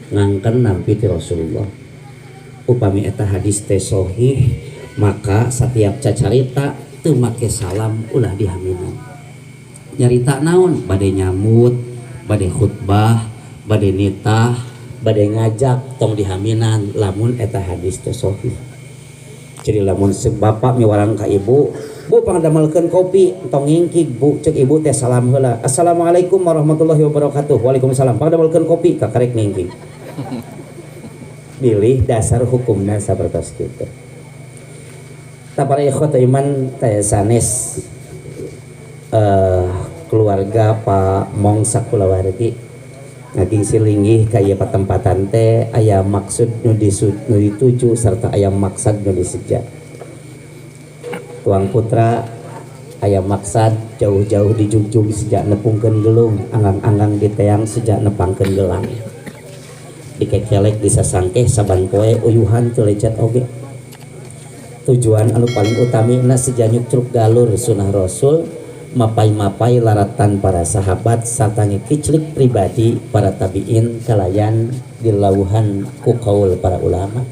ngangken nampi ti Rasulullah. Upami eta hadis teh sahih, maka setiap cacarita teu make salam ulah dihaminan. Nyarita naon? Bade nyamut, bade khutbah, bade nitah, bade ngajak tong dihaminan lamun eta hadis teh sahih. Jadi lamun bapak miwarang ka ibu, bu pangdamelkeun kopi tong ngingkig bu, cek ibu teh salam heula, assalamualaikum warahmatullahi wabarakatuh. Waalaikumsalam. Pangdamelkeun kopi ka karek ngingkig. Pilih dasar hukumna sapertos kitu. Ta para ikhwat iman teh sanes keluarga Pak Mong sakulawargi ngaging silinggih ka ieu patempatan teh aya maksud nu dituju serta aya maksad nu diseja. Tuang putra aya maksad jauh-jauh di jugjug sejak nepungkeun gelung, anggang-anggang di teang sejak nepangkeun gelang. Dikekelek disasangkeh saban poe uyuhan teu lecet oge. Tujuan anu paling utamina sejanyuk truk galur sunah Rasul, mapai-mapai laratan para sahabat sarta ngikiclik pribadi para tabiin kalayan dilauhan ku kaul para ulama.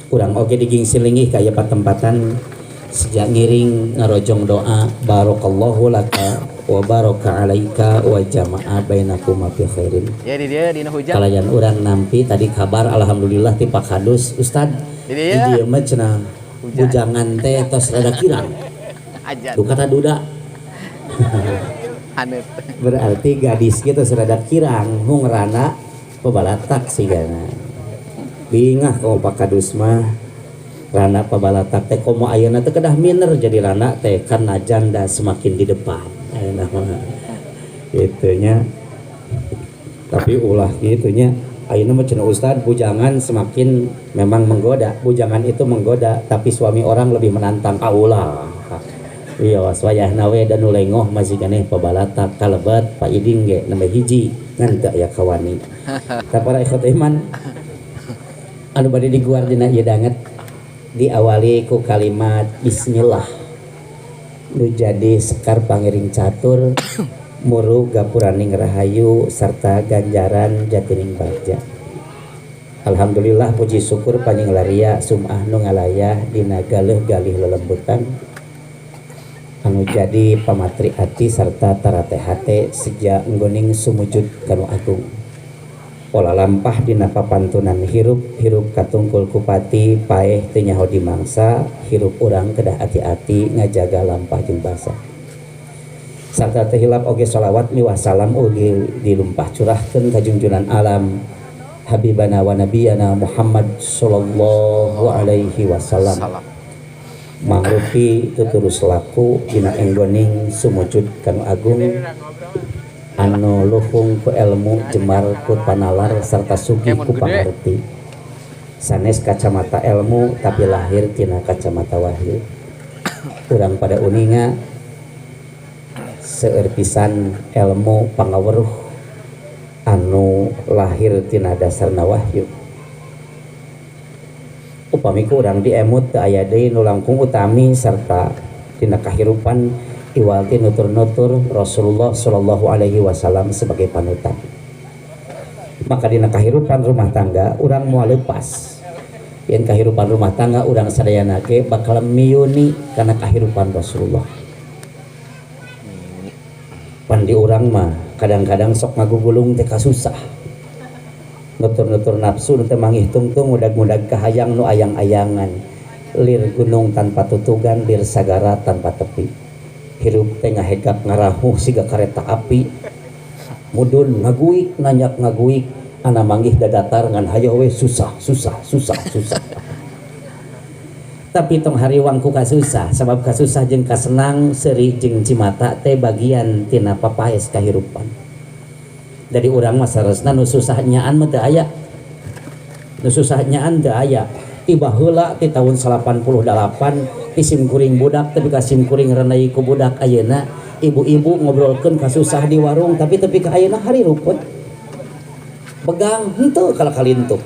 Urang oge digingsi linggih ka ieu patempatan sejak ngiring ngarojong doa barakallahu laka wa baraka alaika wa jama'a bainakum fi khairin. Ya di dia dina hujan. Kalayan urang nampi tadi kabar alhamdulillah ti Pak Kadus Ustad. Di dieu mah cenah bujangan teh tos rada kirang. Tuh kata duda. Berarti gadis kita serada kirang ngerana pebalatak sigana. Bingah kalau Pak Kadus mah rana pebalatak teh komo ayeuna teh kedah miner jadi rana teh karena janda semakin di depan. Ayeuna mah gitunya. Tapi ulah gitunya ayeuna mah cenah Ustad bujangan semakin memang menggoda. Bujangan itu menggoda tapi suami orang lebih menantang. Aulah. Iya waswayah nawe dan nulengoh masih kaneh pabalatak kalebat Pak Iding ge nembe hiji ngan teu aya kawani. Ta para ikhwat iman anu bade diguar dina ieu danget diawali ku kalimat bismillah nu jadi sekar pangiring catur muru gapuraning rahayu sarta ganjaran jatining bagja. Alhamdulillah puji syukur panjing laria sumah nu ngalayah dina galeuh galih lelembutan anu jadi pamatri ati serta tarate hate sejak nggoning sumujud kanu agung. Pola lampah dina papantunan hirup katungkul kupati paeh teu nyaho di mangsa, hirup urang kedah ati-ati ngajaga lampah jeung basa. Sarta teu hilap oge shalawat miwah salam oge dilumpah curahkeun ka junjunan alam habibana wa nabiyana Muhammad sallallahu alaihi wasallam. Mangrupi tuturus laku dina enggoning sumujud kanu agung anu luhung ku ilmu jemar ku panalar sarta sugih ku pangarti sanes kacamata ilmu tapi lahir tina kacamata wahyu. Urang pada uninga seueur pisan ilmu pangaweruh anu lahir tina dasarna wahyu. Upami kurang diemut teu aya deui nu langkung utami sarta dina kahirupan iwalti nutur-nutur Rasulullah sallallahu alaihi wasallam sebagai panutan. Maka dina kahirupan rumah tangga urang moal leupas. Yen kahirupan rumah tangga urang sadayana ge bakal miyuni kana kahirupan Rasulullah. Pan di urang mah kadang-kadang sok ngagugulung teh kasusah. Nutur-nutur nafsu nu teu mangih tungtung mudag-mudag kahayang nu ayang-ayangan lir gunung tanpa tutugan lir sagara tanpa tepi hirup teh ngahegak ngarahuh siga kareta api mudun ngaguik nanyak ngaguik ana manggih dadatar ngan hayo we susah tapi tong hariwang ku kasusah sabab kasusah jeung kasenang seuri jeung cimata teh bagian tina papaes kahirupan. Jadi urang mah saresna nu susah nyaan mah teu aya. Nu susah nyaan teu aya. Tiba heula ti tahun 88 ti simkuring budak teh ka simkuring renai ku budak ayeuna ibu-ibu ngobrolkeun kasusah di warung tapi tepi ka ayeuna hari ruput. Begang henteu kala kalintuk.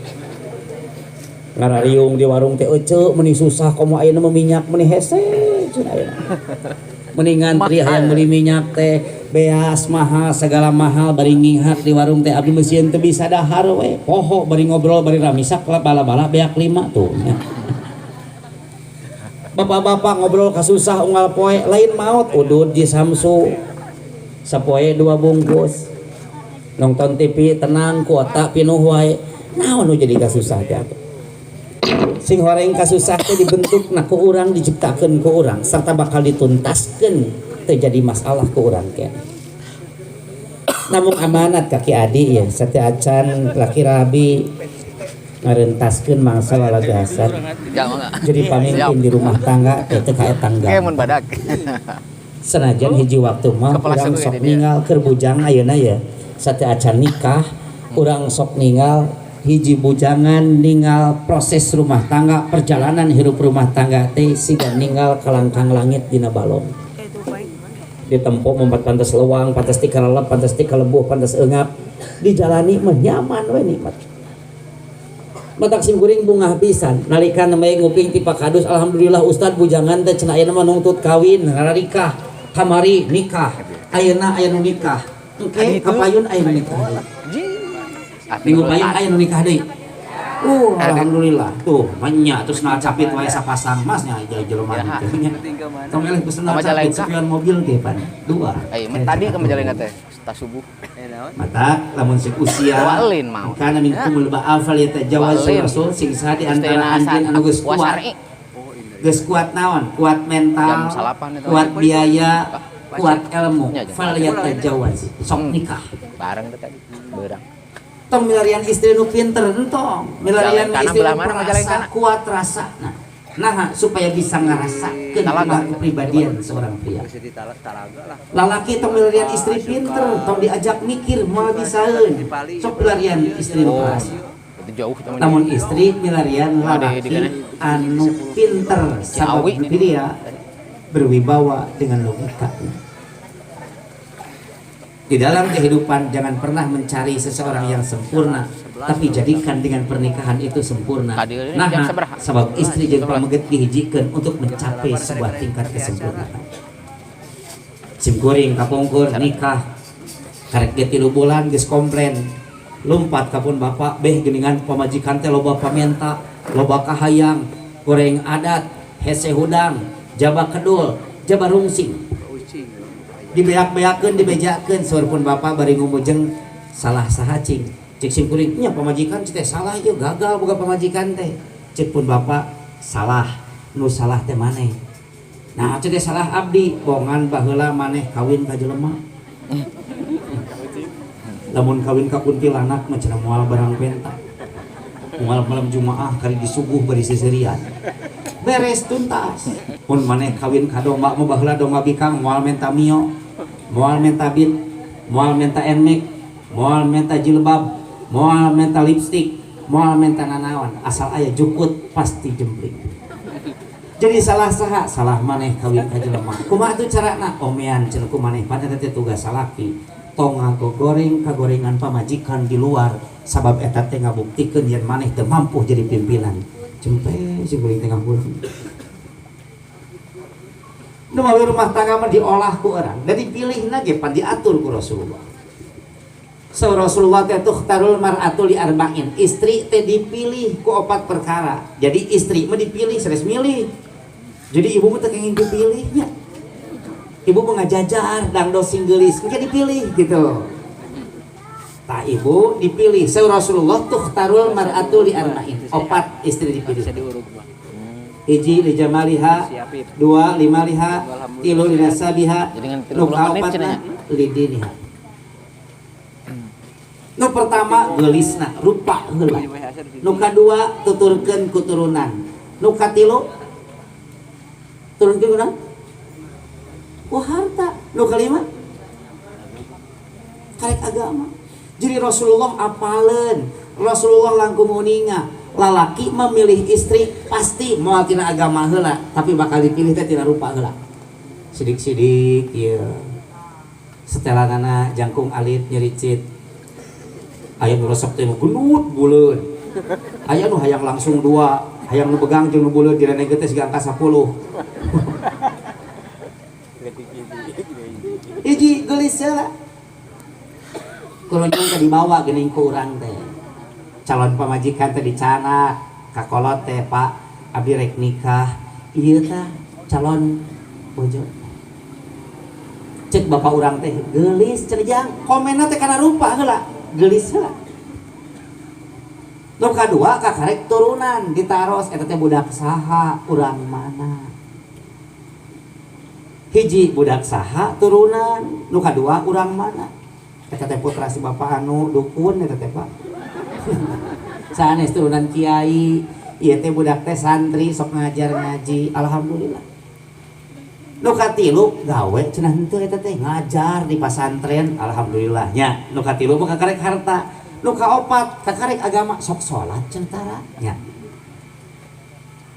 Ngarariung di warung teh euceu meuni susah komo ayeuna meminyak meuni hese cenah ayeuna. Mendingan tri hayang meuli minyak teh beas mahal segala mahal bari ngingat di warung teh abdi mesin teu bisa dahar we poho bari ngobrol bari ramisak bala-bala beak 5 tuh ya. Bapak-bapak ngobrol kasusah unggal poe lain maot udud di Samsu sapoe 2 bungkus nonton TV tenang kuota pinuh wae naon nu jadi kasusah teh sing horeng kasusah teh dibentuk na ku urang diciptakeun ku urang serta bakal dituntaskeun terjadi masalah ke orang kan. Namun amanat kaki adik ya, sate acan laki rabi ngarentaskeun mangsa walagasan. Jadi pamimpin di rumah tangga teh kae tangga. Senajan hiji waktu mah urang sok ningal keur bujang ayeuna ya. Sate acan nikah, urang sok ningal hiji bujangan ningal proses rumah tangga, perjalanan hirup rumah tangga teh siga ningal kalangkang langit dina balon. Ditempuh membuat pantas lewang, pantas tikalelep, pantas tikalebuh, pantas engap dijalani mah nyaman we nikmat. Matak sim kuring bungah pisan nalika nembe nguping ti pakadus alhamdulillah ustad bujangan teh cenah ayeuna mah nuntut kawin nikah kamari nikah ayeuna aya nu nikah engke kapayun aya nu nikah minggu payun aya nu nikah deui. Alhamdulillah tuh banyak terus na capit wae sapasang masnya jelema teh nya. Tong eleh pesen capit sepion mobil teh pan. 2. Tadi ke Majalengka teh tas subuh. Mata lamun sing usia walin mau. Kana min kumul ba'afal ya tajawaz rasul sing sa di antara anjeun anu geus kuat. Geus kuat naon? Kuat mental. Kuat biaya, kuat ilmu. Fal ya tajawaz. Sok nikah. Bareng teh tadi. Beurang. Tong milarian istri nu pinter entong milarian istri nu perasa kuat rasa nah supaya bisa ngerasakeun kepribadian seorang pria lalaki tong milarian istri pinter tong diajak mikir moal bisaeun sok milarian istri nu perasa namun istri milarian lalaki anu pinter sabab dia berwibawa dengan logika. Di dalam kehidupan jangan pernah mencari seseorang yang sempurna, tapi jadikan dengan pernikahan itu sempurna. Nah, sebab istri jeung pameget dihijikeun untuk mencapai sebuah tingkat kesempurnaan. Sim kuring kapungkur nikah, karek ge 3 bulan geus komplain. Lumpat kapun bapak beh geuningan pamajikan teh loba pamenta, loba kahayang, goreng adat, hese hudang, jaba kedul, jaba rungsing. Dibeak-beakeun dibejakeun saurpun bapak bari ngumujeng salah saha cing cek sim kuring nya pamajikan teh salah ieu gagal boga pamajikan teh cek pun bapak salah nu salah teh maneh nah teh salah abdi bongan baheula maneh kawin ka jelema lamun kawin ka kuntilanak mah cenah moal barang penta moal malam Jumaah kali disuguh bari seserian beres tuntas mun maneh kawin ka domba mah baheula domba bikang moal menta mio moal menta bit, moal menta enmek, moal menta jilbab, moal menta lipstick, moal menta nanawan. Asal aya jukut pasti jempling. Jadi salah saha, salah maneh kawin ka jelema. Kumaha atuh carana? Omean cenah kumaneh pada teh tugas salaki. Tong ngagoreng kagorengan pamajikan di luar sabab eta teh ngabuktikeun yen maneh teu mampu jadi pimpinan. Jempe sing kuring teh ngahurung. Numawi rumah tangga mah diolah ku orang dan dipilihna ge pan diatur ku Rasulullah. So Rasulullah teh tukhtarul mar'atu li arba'in. Istri teh dipilih ku 4 perkara. Jadi istri mah dipilih sanes milih. Jadi ibu mah teh kenging dipilih nya. Ibu mah ngajajar dangdo singgeulis engke dipilih gitu. Tah ibu dipilih. So Rasulullah tukhtarul mar'atu li arba'in. 4 istri dipilih. Hiji li jamaliha, 2 limaliha, 3 linasabiha, 4 lidiniha. Nu pertama geulisna, rupa heula. Nu kadua tuturkeun kuturunan. Nu katilu turunkeun kunaon? Ku harta. Nu kalima karek agama. Jadi Rasulullah apaleun, Rasulullah langkung uninga. Lalaki memilih istri pasti moal tina agama heula tapi bakal dipilih teh tina rupa heula sidik-sidik ieu setelanana jangkung alit nyericit aya nu resep teh gunut buleun aya nu hayang langsung 2 hayang nu begang jeung nu buleun direneg teh siga angka 10 hiji geulis heula. Kurunjung teh dibawa geuning ku urang teh. Calon pamajikan teh dicana ka kolot teh, Pak, abdi rek nikah. Ieu tah calon bojo. Cek bapak urang teh geulis cenah komenna teh kana rupa heula, geulis heula. Nu kadua kakarek turunan ditaros eta teh budak saha, urang mana. Hiji budak saha turunan, nu kadua urang mana. Eta teh putra si bapak anu dukun eta teh, Pak. Sanes turunan kiai, ieu teh budak teh santri sok ngajar ngaji, alhamdulillah. Nu katilu gawe cenah henteu eta teh ngajar di pasantren, alhamdulillah nya. Nu katilu mah kakarek harta. Nu kaopat kakarek agama sok salat centara nya.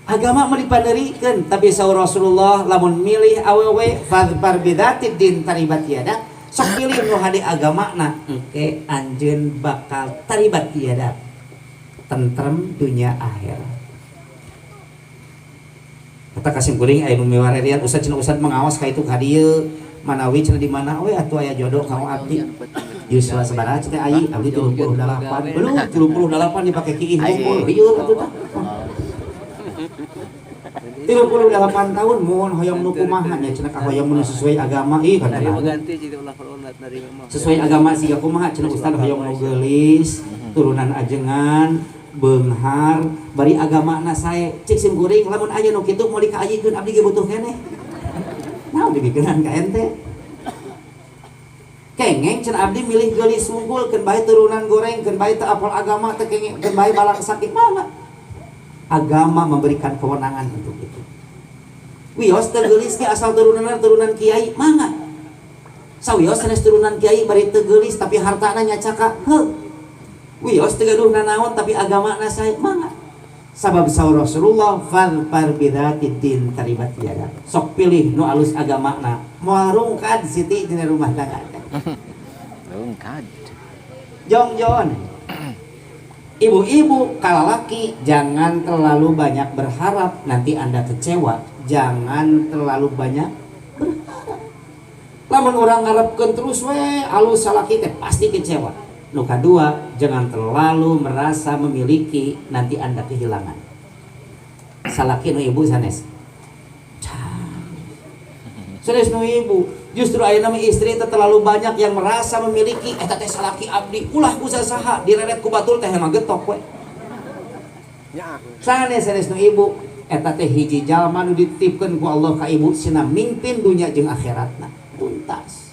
Agama mah dipaneurikeun, tapi saur Rasulullah lamun milih awewe fadfar bidatid din taribat yadak, sok pilih nu hade agamana engke anjeun bakal taribat yadak. Tentrem dunia akhirat. Kata kasim kuring aya nu miwarerian ustad cenah ustad mengawas ka itu ka dieu manawi cenah di mana we atuh aya jodoh kamu abdi. Yuswa sabaraha cenah ayi abdi 38. Belum 38 dipake kiih hungkul lieur atuh tah. 38 tahun mohon hoyong nu kumaha nya cenah ka hoyong nu sesuai agama ih kan sesuai agama siga kumaha cenah ustad hoyong nu geulis turunan ajengan beunghar bari agamana sae cik sim kuring lamun aya nu kitu mau dikaayikeun abdi ge butuh keneh naon dibikeunaan ka ente kengeng cenah abdi milih geulis wungkul keun bae turunan goreng keun bae teu apal agama teu kengeng keun bae balang sakit mah agama memberikan kewenangan untuk itu. Wios teu geulis ge asal turunan kiai mangga. Sawios sanes turunan kiai bari teu geulis tapi hartana nyacaka heuh. Wios teu gaduh nanaon tapi agamana sae mangga. Sabab saur Rasulullah fadfar bidatid din taribat yadak. Sok pilih nu alus agamana. Moal rungkad siti dina rumah tangga. Rungkad. Jongjon. Ibu-ibu kalalaki jangan terlalu banyak berharap nanti Anda kecewa. Jangan terlalu banyak berharap. Lamun urang ngarepkeun terus we alus salaki teh pasti kecewa. Nu kadua, jangan terlalu merasa memiliki nanti Anda kehilangan. Salaki nu ibu sanes. Sanes nu ibu, justru ayeuna mah istri teh terlalu banyak yang merasa memiliki eta teh salaki abdi ulah ku saha direret ku batul teh mah getok we. Sanes nu ibu eta teh hiji jalma nu dititipkeun ku Allah ka ibu sina mimpin dunya jeung akhiratna. Tuntas.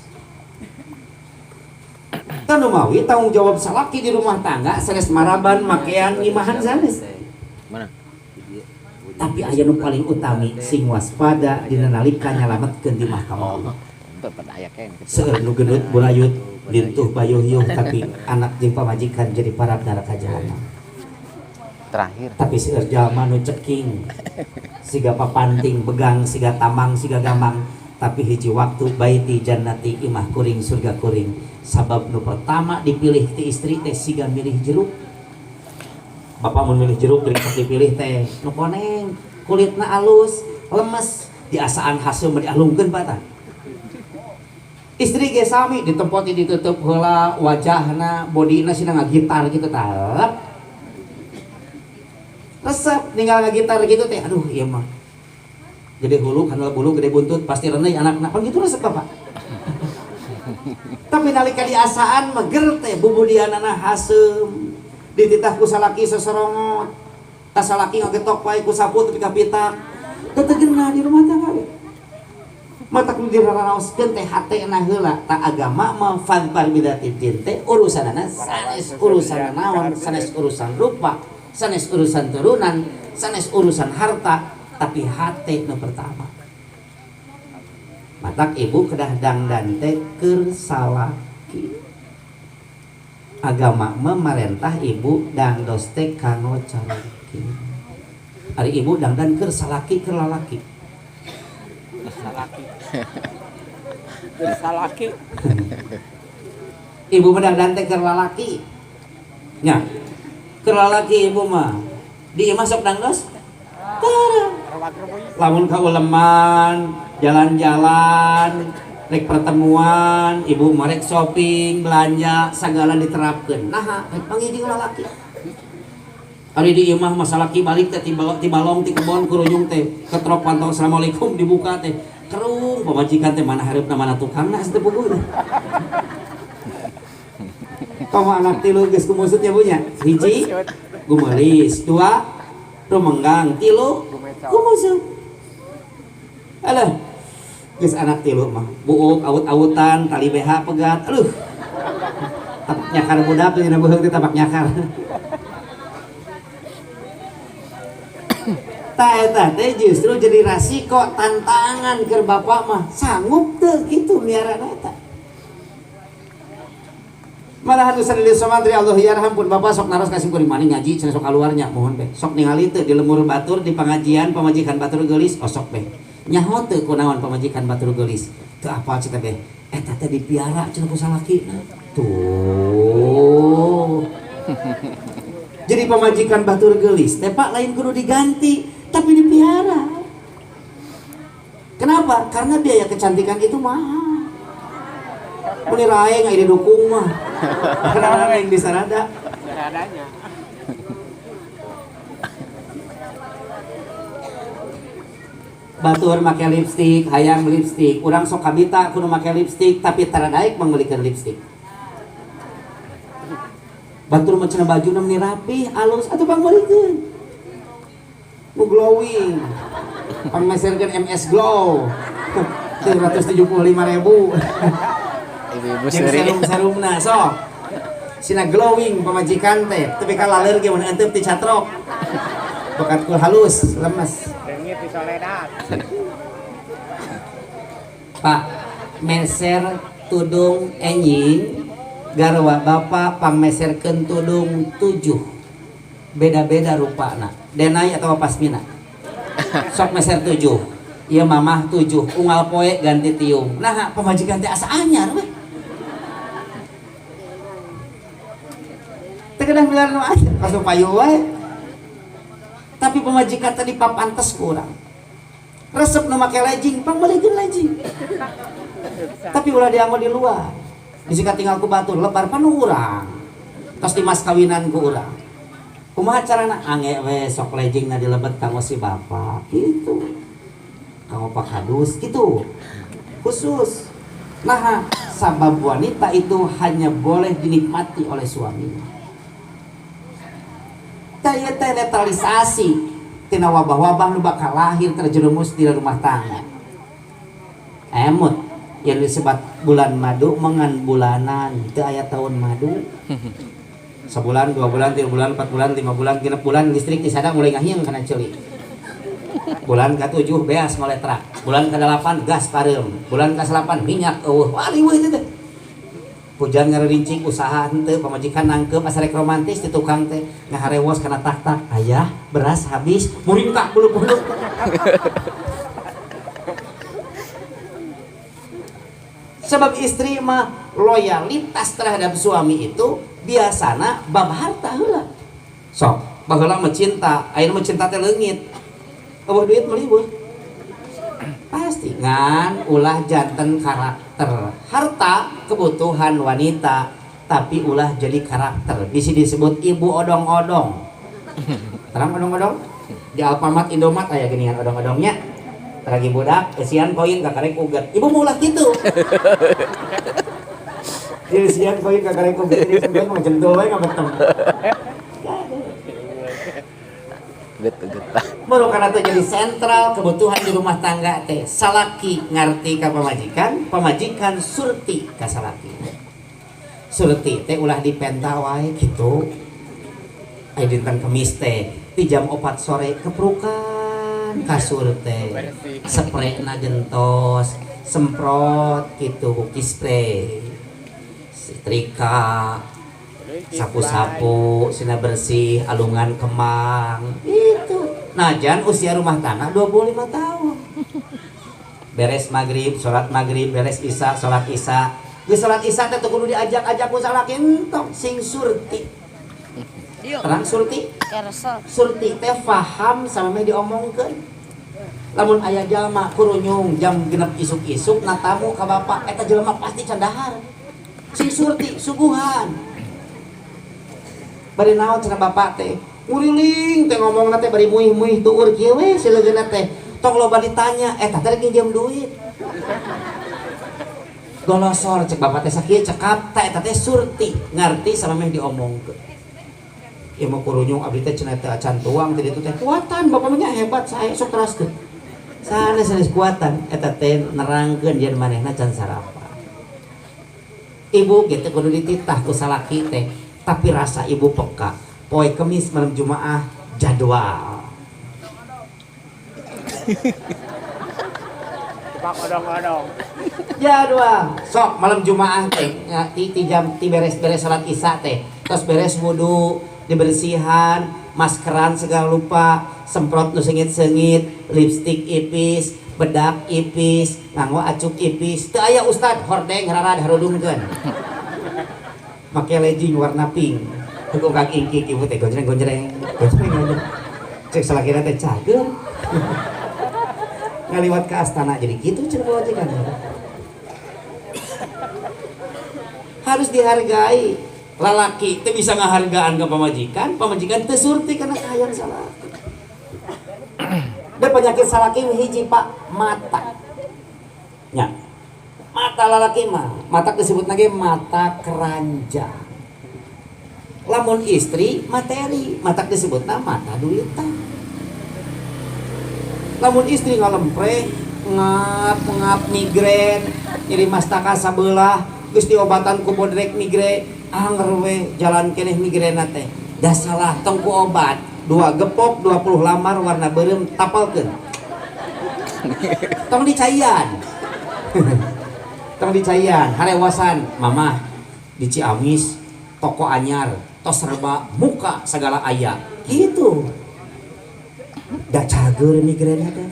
Tanu mawi tanggung jawab salaki di rumah tangga sanes maraban makean ngimahan sanes. Mana? Tapi aya nu paling utami sing waspada dina nalika nyalametkeun di mahkamah Allah. Teu pada aya kene. Seueur nu geneut bulayut lintuh bayuh-yuh tapi anak jeung pamajikan jadi parab neraka jahanam. Terakhir. Tapi seueur jalma nu ceking siga papanting begang siga tamang siga gamang tapi hiji waktu baiti jannati imah kuring surga kuring. Sabab nu pertama dipilih ti istri teh siga milih jeruk. Bapak mun milih jeruk geus dipilih teh nu koneng, kulitna alus, lemes, diasaan hasil mah dialungkeun patah. Istri ge sami ditempoti ditutup heula wajahna, bodina sina ngagitar kitu tah. Resep ninggal ngagitar gitu teh aduh ieu mah. Gede hulu handal bulu gede buntut pasti reneh anakna. Pan kitu resep Bapak. Tapi nalika diasaan meger teh bubudianana hasem dititah ku salaki seserongot tas salaki ngagetok wae ku sapu tapi kapitak teu geuna di rumah tangga we mata ku diraraoskeun teh hatena heula ta agama mah fadfar bidatid din teh urusanana sanes urusan naon sanes urusan rupa sanes urusan turunan sanes urusan harta tapi hate nu pertama. Matak ibu kedah dangdan teh keur salaki. Agama memerintah ibu dangdos teh kanggo cariki. Ari ibu dangdan keur salaki keur lalaki. Salaki. Keur salaki. Ibu mah dangdan teh keur lalaki. Nya. Keur lalaki ibu mah. Di masuk dangdos? Tara. Lamun kauleman jalan-jalan rek pertemuan ibu marek shopping belanja segala diterapkan nah rek panggil lalaki hari di imah masalah ki balik teh tibalong ti kebon kuruyung teh ketrok pantau assalamualaikum dibuka teh kerung pemajikan teh mana hareup mana tukang nah teh puguh teh koma anak tilu geus kumusut ya punya hiji gumelis dua rumenggang tilu kumusut alah geus anak tilu mah buuk awut-awutan tali BH pegat aduh tapak nyakar budak dina beheung teh tapak nyakar ta eta teh justru jadi rasiko tantangan keur bapak mah sanggup teu kitu miarana eta malahan usaha di somantri Allah yarhampun bapak sok naros kasih kuring maning ngaji cenah sok kaluarnya mohon be sok ningali teu di lemur batur di pangajian pamajikan batur geulis osok be nyaho teu kunaon pamajikan batur geulis teu apal cita be eta teh dipiara cenah ku salaki tuh jadi pamajikan batur geulis teh Pak lain kudu diganti tapi dipiara kenapa? Karena biaya kecantikan itu mahal puni raeng aya didukung mah karena yang bisa rada Adanya. batur make lipstik, hayang lipstik. Urang sok kabita kudu make lipstik tapi taradaek mengbelikan lipstik. Batur mah cenah baju meni rapi, alus atuh pangbelikeun. Nu glowing. Pangmeserkeun MS Glow. 375.000. Ibu-ibu Jeung seri. serum-serumna sok. Sina glowing pamajikan teh, tapi ka laler ge mun anteup ti catrok. Bakat kul halus, lemes. Dengit di Soledad. Pak, meser tudung enjing garwa bapak pangmeserkeun tudung 7 beda-beda rupana denai atau pasmina sok meser 7 ieu mamah 7 unggal poe ganti tiung nah pamajikan teh asa anyar we teu kedah milar nu anyar kasu payu wae tapi pamajikan teh dipapantes kurang resep nu make legging pangbalikeun legging tapi ulah dianggo di luar disika tinggal ku batur lebar panu urang tos di mas kawinan ku urang kumaha carana ange we sok leggingna dilebet kanggo si bapak gitu kanggo Pak Kadus gitu khusus nah sabab wanita itu hanya boleh dinikmati oleh suaminya taya teh netralisasi tina wabah-wabah nu bakal lahir terjerumus di rumah tangga emut yang disebut bulan madu mengan bulanan itu ayat tahun madu sebulan 2 bulan 3 bulan 4 bulan 5 bulan 6 bulan listrik di sana mulai ngahiang karena celi bulan ke-7 beas ngoletrak bulan ke-8 gas pareum bulan ke-8 minyak wah riweuh teh pujan ngarerincing usaha henteu pamajikan nangkep asa rek romantis di tukang teh ngaharewos kana tak-tak ayah beras habis muringkak bulu-bulu sebab istri mah loyalitas terhadap suami itu biasana bab harta heula sok baheula mah cinta ayeuna mah cinta teh leungit eueuh duit meuli beuh pasti ngan ulah janten karakter harta kebutuhan wanita tapi ulah jadi karakter bisa disebut ibu odong-odong terang odong-odong di Alfamart Indomaret aya geuningan odong-odongnya lagi budak, esian koin kakarek uget. Ibu mau ulah gitu. Jadi esian koin kakarek uget ini sebenarnya mau jendol wae ngabetem. Get-get. Baru karena itu jadi sentral kebutuhan di rumah tangga teh. Salaki ngarti ka pamajikan, pamajikan surti ka salaki. Surti teh ulah dipenta wae gitu. Aya dinten Kemis teh di jam 4 sore keprukan kasur teh spray na gentos semprot gitu buki spray setrika sapu-sapu sina bersih alungan kemang itu najan usia rumah tangga 25 tahun beres maghrib sholat maghrib beres isya sholat isya di sholat isya teh kudu diajak-ajak ku salaki entok sing surti terang surti surti teh paham sama me diomongkeun lamun aya jalma kurunyung jam 6 isuk-isuk na tamu ka bapak eta jelema pasti candahar sing surti suguhan bari naon cenah bapak teh nguriling teh ngomongna teh bari muih-muih tuur kieu we sileungeuna teh tong loba ditanya eta teh nginjem duit golosor cek bapak teh sakieu cekap teh eta teh surti ngarti samemeh diomongkeun ieu mah kurunyung abdi teh cenah teh acan tuang teh ditu teh kuatan bapak mah nya hebat sae sok teraskeun sanes kuatan eta teh nerangkeun yen manehna can sarapan ibu gitu kudu dititah ku salaki teh tapi rasa ibu peka poe Kemis malam Jumaah jadwal Pak odong-odong. jadwal sok malam Jumaah teh ti jam ti beres-beres salat Isya teh terus beres wudu dibersihan maskeran segala lupa semprot nu sengit-sengit lipstik ipis bedak ipis nganggo acuk ipis teu aya ustad hordeng hararad harudungkeun make legging warna pink teu kaki ingkik ibu teh gonjreng cek salakina teh cager ngaliwat ke astana jadi gitu cenah majikan harus dihargai lalaki teh bisa ngahargaan ke pamajikan teu surti kana kahayang salah dan penyakit salaki hiji pak mata nya mata lalaki mah mata disebut lagi mata keranjang lamun istri materi mata disebutna mata duitan lamun istri ngalempre ngap migren nyeri mastaka sabelah geus diobatan ku bodrek migren anger we jalan keneh migrena teh da salah tong ku obat 2 gepok 20 lamar warna beureum tapalkeun tong dicaian tong dicaian harewasan mamah di Ciamis toko anyar tos serba muka segala aya gitu da cager migrena teh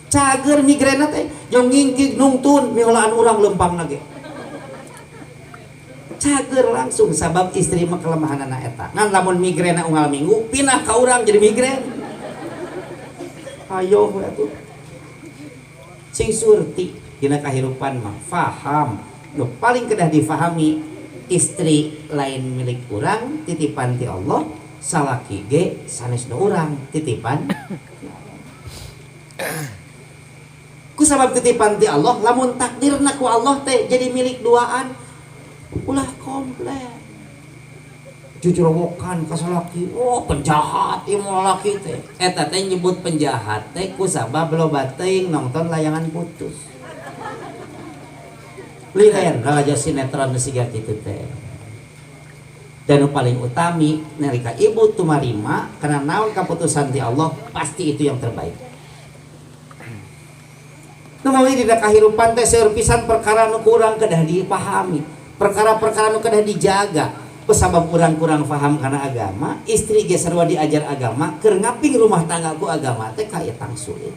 cager migrena teh jeung ngingkig nungtun miolaan urang lempang ge cager langsung sabab istri mah kelemahanna eta ngan lamun migrena unggal minggu pindah ka urang jadi migren ayo we atuh sing surti dina kahirupan mah faham nu paling kedah difahami istri lain milik urang titipan ti Allah salaki ge sanesna urang titipan ku sabab titipan ti Allah lamun takdirna ku Allah teh jadi milik duaan ulah komplit jujurowokan ka salaki oh penjahat ieu lalaki teh eta teh nyebut penjahat teh ku sabab loba teuing nonton layangan putus liren raja sinetron siga kitu teh dan nu paling utami nalika ibu tumarima karena naon kaputusan ti Allah pasti itu yang terbaik nu mawi dina kahirupan teh seueur pisan perkara nu kurang kedah dipahami perkara-perkara nu kedah dijaga pesabab kurang-kurang paham karena agama istri ge sarua diajar agama keur ngaping rumah tangga ku agama teh kaya tang sulit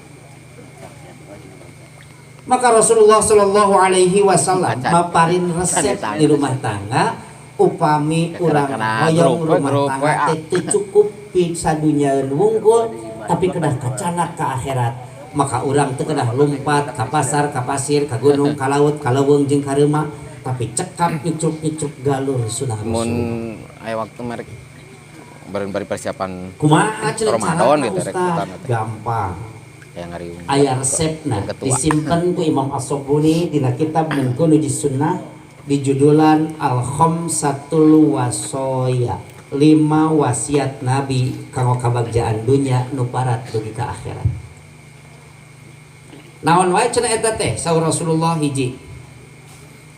maka Rasulullah Shallallahu Alaihi Wasallam maparin resep di rumah tangga upami urang hoyong rumah tangga teh cukup sadunyaeun wungkul tapi kedah kacanak ke akhirat maka urang teu kedah lumpat ka pasar ka pasir ka gunung ka laut ka leuweung jeung ka reuma tapi cekap nyucuk galur sunah mun aya waktu merek bari persiapan kumaha Ramadan gitu rek gampang yang ngariung aya resepna disimpen ku Imam As-Sobuni dina kitab Munqul Nujis Sunnah di judulan Al-Khamsatul Wasoya 5 wasiat Nabi kanggo kabagjaan dunya nu parat dugi ka akhirat naon wae cenah eta teh saur Rasulullah hiji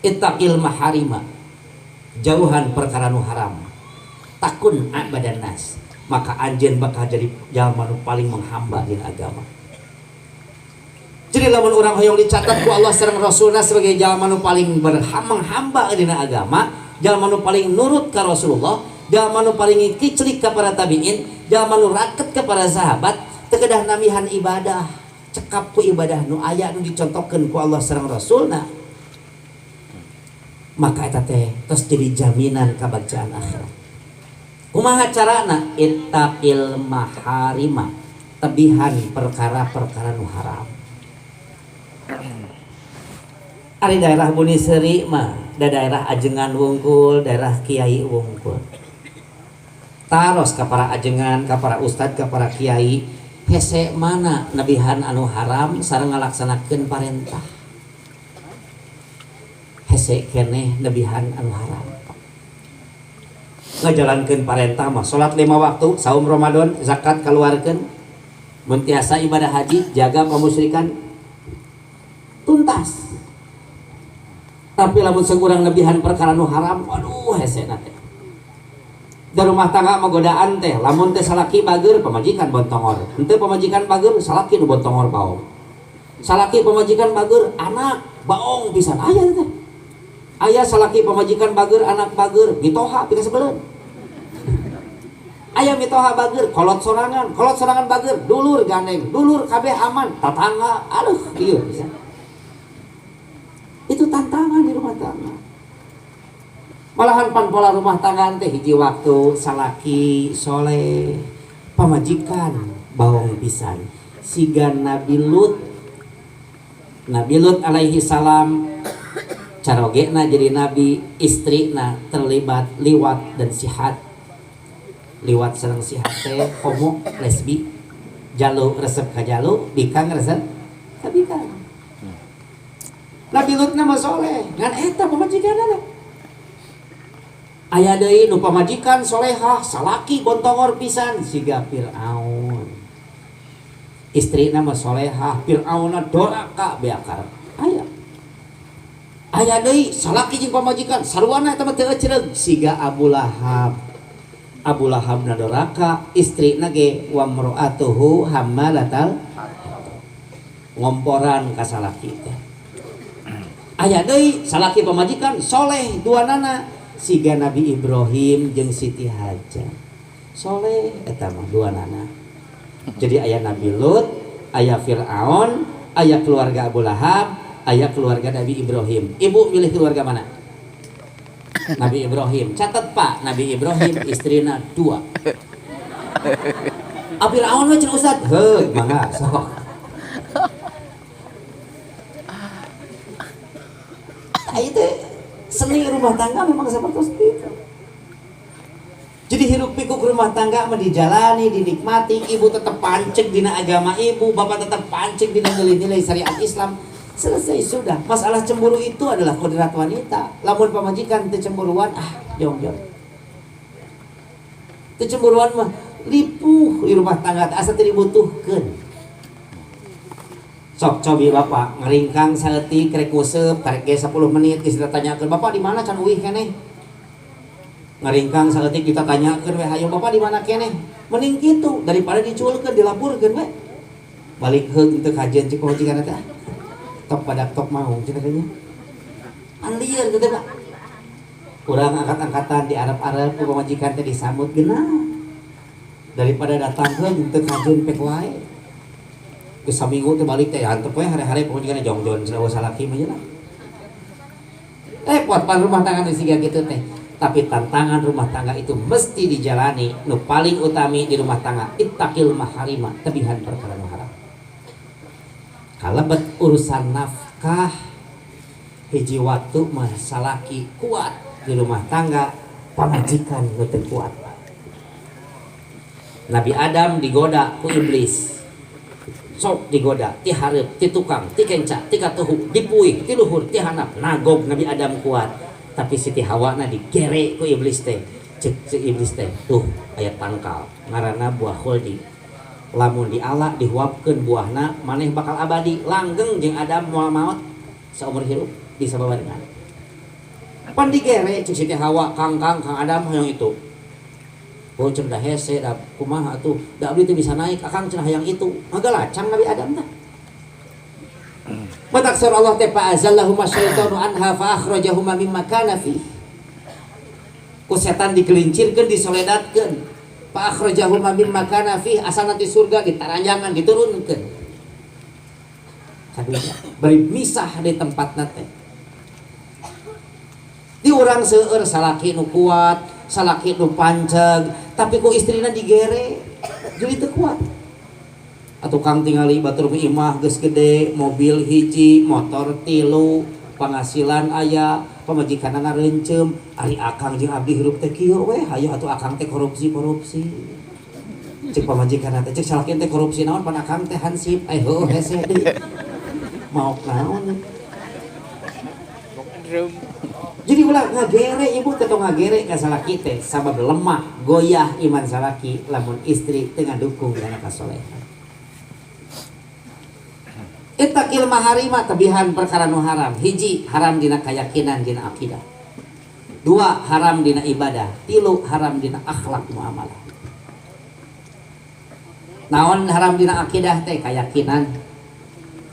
ittaqil maharima jauhan perkara nu haram takun abadan nas maka anjeun bakal jadi jalma nu paling menghamba dina agama jadi lamun urang hoyong dicatat ku Allah sareng Rasulna sebagai jalma nu paling menghamba dina agama jalma nu paling nurut ka Rasulullah jalma nu paling kiclik ka para tabiin jalma nu raket ka para sahabat teu kedah namihan ibadah cekap ku ibadah nu aya nu dicontohkeun ku Allah sareng Rasulna maka eta teh tos jadi jaminan kabagjaan akhirat kumaha carana ittaqil maharima tebihan perkara-perkara nu haram. Ari daerah Buni Seri mah da daerah ajengan wungkul, daerah kiai wungkul. Taros ka para ajengan, ka para ustad, ka para kiai, hese mana nebihan anu haram sareng ngalaksanakeun parentah. Hese keneh nebihan anu haram. Ngajalankeun parentah mah salat 5 waktu, saum Ramadan, zakat kaluarkeun, mun tiasa ibadah haji, jaga pamusyrikan tuntas. Tapi lamun sekurang nebihan perkara nu haram, aduh hese na teh. Da rumah tangga mah godaan teh, lamun teh salaki bageur pamajikan bontongor. Henteu pamajikan bageur salaki nu bontongor baong. Salaki pamajikan bageur anak baong pisan aya teh. Aya salaki pamajikan bageur anak bageur mitoha pika sebeleun. Aya mitoha bageur kolot sorangan bageur dulur gandeng, dulur kabeh aman, tatangga aduh ieu bisa. Itu tantangan di rumah tangga. Malahan pan pola rumah tangga teh hiji waktu salaki soleh pamajikan baong pisan siga Nabi Lut alaihi salam carogena jadi nabi, istrina terlibat liwat dan sihat. Liwat sareng sihat teh homo lesbi, jalu resep ka jalu, bikang resep ka bikang. Nabi Lut nama soleh, ngan eta pamajikanana. Aya deui nu pamajikan solehah, salaki bontongor pisan siga Firaun. Istri nama solehah, Firaunna doraka beakar. Aya deui salaki jeung pamajikan sarwana eta mah teu ecereug siga Abu Lahab. Abu Lahab na doraka, istrina ge wa mar'atuhu hammalatal ngomporan ka salaki teh. Aya deui salaki pamajikan soleh duanana siga Nabi Ibrahim jeung Siti Hajar. Soleh eta mah duanana. Jadi aya Nabi Lut, aya Firaun, aya keluarga Abu Lahab, aya keluarga Nabi Ibrahim. Ibu milih keluarga mana? Nabi Ibrahim. Catat Pak, Nabi Ibrahim istrina 2. Firaun mah cenah Ustad. Heuh, mangga sok. Itu seni rumah tangga memang seperti itu. Jadi hiruk pikuk rumah tangga mah dijalani, dinikmati. Ibu tetap pancing dina agama ibu, bapak tetap pancing dina nilai-nilai syariat Islam. Selesai sudah. Masalah cemburu itu adalah kodrat wanita. Lamun pamajikan teu cemburuan, jong. Teu cemburuan mah lipuh di rumah tangga asa teu dibutuhkeun. Sok cobi bapak ngeringkang saeutik rek nguseup karek ge 10 menit geus ditanyakeun bapak di mana can uih keneh. Ngeringkang saeutik kita tanyakeun we hayu bapak di mana keneh. Mending kitu daripada diculkeun dilapurkeun we. Balik heug teu kajian cik pamajikan teh. Tok padak tok mau cenah nya. Anlieur teh Pak. Urang angkat-angkatan di Arab-Arab ku pamajikan teh disambut geunah. Daripada datang heug teu kajian pek wae. Geus saminggu teh balik teh antep we hari-hari pamajikan jongjon cenah salaki mah lah. Repot pan rumah tangga teh siga kitu teh. Tapi tantangan rumah tangga itu mesti dijalani. Nu paling utami di rumah tangga ittaqil maharima, tebihan perkara nu haram. Kalebet urusan nafkah hiji waktu mah salaki kuat di rumah tangga, pamajikan nu teu kuat. Nabi Adam digoda ku iblis. Sok digoda, ti hareup, ti tukang, ti kenca, ti katuhu, dipuih, ti luhur, ti handap. Nagog Nabi Adam kuat. Tapi Siti Hawa na digere ku iblis teh. Cek iblis teh, tuh aya tangkal ngaranna buah khuldi. Lamun diala dihuapkeun buahna maneh bakal abadi, langgeng jeung Adam moal maot saumur hirup di sababarengan. Pan digere cek Siti Hawa, Kang Adam hayang itu. Oh cenah hese da kumaha atuh, da abdi teh bisa naik akang cenah hayang itu. Magalacang Nabi Adam teh. Mataksar Allah teh fa azallahuma syaitanu anha fa akhrajahuma mimma kana fi. Ku setan dikelincirkeun, disoledatkeun. Fa akhrajahuma mimma kana fi, asalna ti surga ditaranjangan, diturunkeun. Kadunya bari misah di tempatna teh. Di urang seueur salaki nu kuat, salaki nu panceg, tapi ku istrina digere jadi teu kuat. tukang tingali batur imah geus gede, mobil hiji, motor tilu, penghasilan aya, pamajikan ngarencem, ari akang jeung abdi hirup teh kieu we, hayu atuh akang teh korupsi. Cek pamajikan teh cek salakin teh korupsi naon pan akang teh hansip, heuh hese deui. Mau naon? Jadi ulah ngagere ibu teh tong ngagere ka salaki teh sabab lemah, goyah iman salaki lamun istri teu ngadukung kana kasolehan. Ittaqil maharima tabihan perkara nu haram. Hiji, haram dina keyakinan dina akidah. Dua, haram dina ibadah. Tilu, haram dina akhlak muamalah. Naon haram dina akidah teh keyakinan.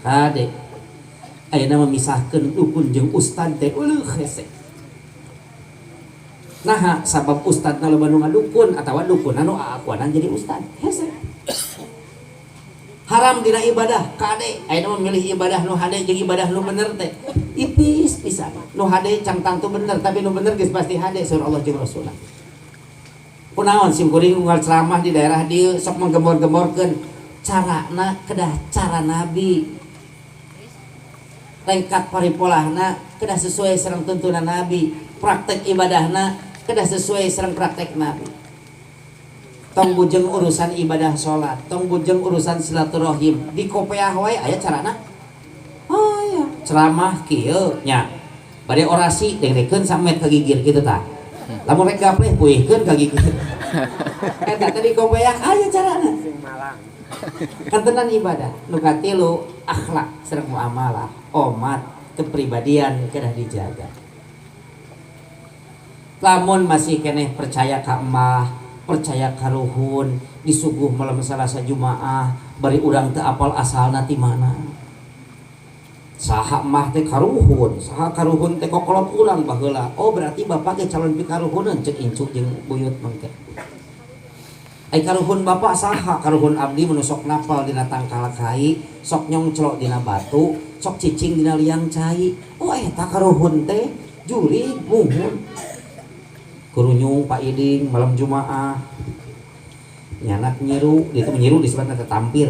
Kade ayeuna memisahkeun dukun jeung ustad teh uleuh hese. Nah, sabab ustadna loba nu ngadukun atawa dukun anu aakuanan jadi ustad. Hese. Haram dina ibadah kade ayeuna memilih ibadah nu hade jeung ibadah nu bener teh tipis pisan. Nu hade cangtang tu bener tapi nu bener geus pasti hade saur Allah jeung Rasulullah. Kunaon sim kuring unggal ceramah di daerah dieu sok menggembor-gemborkeun carana kedah cara Nabi. Lengkap paripolahna kedah sesuai sareng tuntunan Nabi, praktek ibadahna kedah sesuai sareng praktek Nabi. Tong bujeng urusan ibadah sholat, tong bujeng urusan silaturahim di kopeah wae aya carana. Oh ya, ceramah kieu nya. Bade orasi dengdekeun samet ka gigir kitu tah. Lamun rek gapleh pueuhkeun ka gigir. Eta teh di kopeah aya carana. Sing Malang. Kantenan ibadah, nu katilu akhlak sareng muamalah, omat, kepribadian kedah dijaga. Lamun masih keneh percaya ka emah, percaya karuhun, disuguh malam Salasa Jumaah, bari urang teu apal asalna ti mana. Saha emah teh karuhun, saha karuhun teh kokolot urang baheula. Oh berarti bapak teh calon pikaruhuneun cek incuk jeung buyut mangke. Ai karuhun bapak saha? Karuhun abdi menusok napal dina tangkal kai, sok nyongclok dina batu, sok cicing dina liang cai. Oh eta karuhun teh juri muhun. Kurunyung Pak Iding malam Jumaah nyanak nyiru, itu menyiru disebutna teh tampir.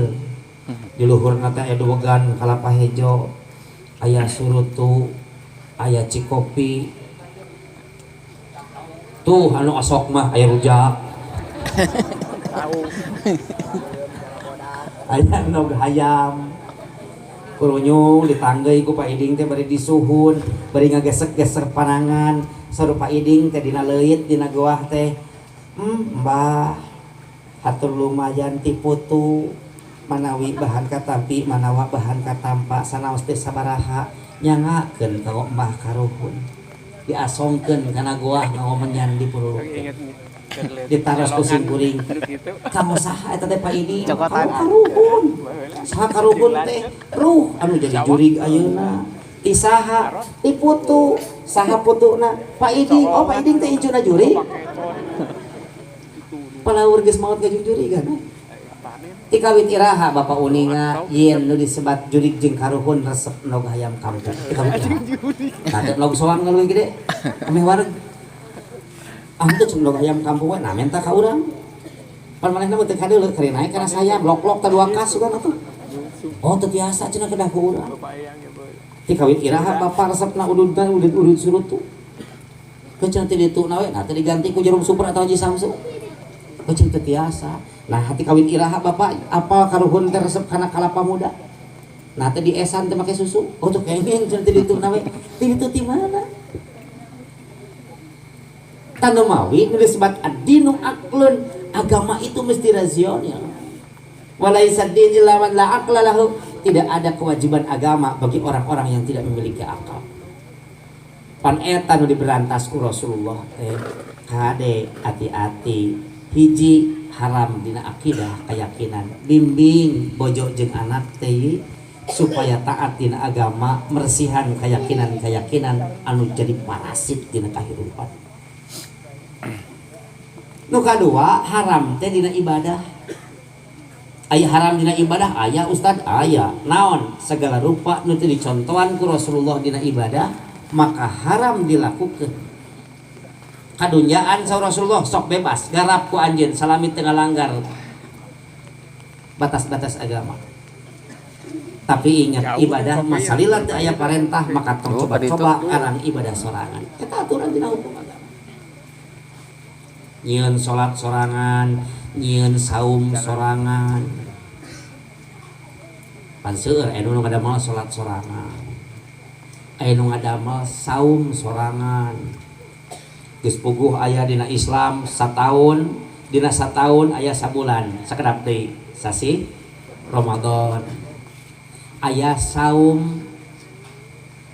Di luhurna teh aya duwegan kalapa hejo, aya surutu, aya cikopi. Tuh anu asok mah aya rujak. Aya nog hayam. Kurunyung ditanggei ku Pak Iding teh bari disuhun, bari ngagesek-gesek panangan. Saur Pak Iding teh dina leuit dina goah teh. Mbah, hatur lumayan ti putu. Manawi bahan katampi, manawa bahan katampa, sanaos teh sabaraha nyangakeun ka Mbah karuhun. Diasongkeun kana goah ngaomenyan di pululuk. Ditaras ku sim kuring. Kamu saha eta teh Pak Iding? Karuhun. Saha karuhun teh? Ruh anu jadi jurig ayeuna. Ti saha? Ti putu. Saha putuna? Pak Iding. Oh Pak Iding teh icuna jurig. Palaur geus maot ka jurig kan. Ti kawit iraha Bapak Uninga yen nu disebat jurig jeung karuhun resep nog hayam kampung. Ti kawit iraha. Tade nog soang ngaleuwih gede. Ameh wareg. Teu cendog ayam kampung we namen tah ka urang. Pan manehna mah teu kadeuleu kari naik kana sayap lok-lok teh dua kas sugan atuh. Oh teu biasa cenah kedah ku urang. Ti kawit iraha bapak resepna udud surut tuh. Kecenah teh dituna we, nah teh diganti ku jarum super atau haji samsu. Kecing teu biasa. Nah hati kawit iraha bapak apal karuhun teh resep kana kalapa muda. Nah teh diesan teh make susu. Oh teu kenging cenah teh dituna we. Ti ditu ti mana? Tanamawi nu disebut ad-dinu aqlun, agama itu mesti rasional. Walaisa din illa man la aqla lahu, tidak ada kewajiban agama bagi orang-orang yang tidak memiliki akal. Pan eta nu diberantas ku Rasulullah teh kade hati-hati. Hiji haram dina akidah keyakinan, bimbing bojo jeung anak teh supaya taat dina agama, mersihan keyakinan anu jadi parasit dina kahirupan. Nu kadua haram teh dina ibadah. Aya haram dina ibadah aya Ustad aya. Naon? Segala rupa nu teu dicontohan ku Rasulullah dina ibadah maka haram dilakukeun. Kadunjaan saur Rasulullah sok bebas garap ku anjeun salami teu ngalanggar. batas-batas agama. Tapi ingat ibadah masalila teu aya parentah maka tong coba-coba arang ibadah sorangan. Eta aturan dina hukum agama. Nyieun salat sorangan, nyieun saum sorangan. Pan seueur anu nu ngadamel salat sorangan. Anu ngadamel saum sorangan. Geus puguh aya dina Islam sataun, dina sataun aya sabulan, sakedap deui sasi Ramadan. Aya saum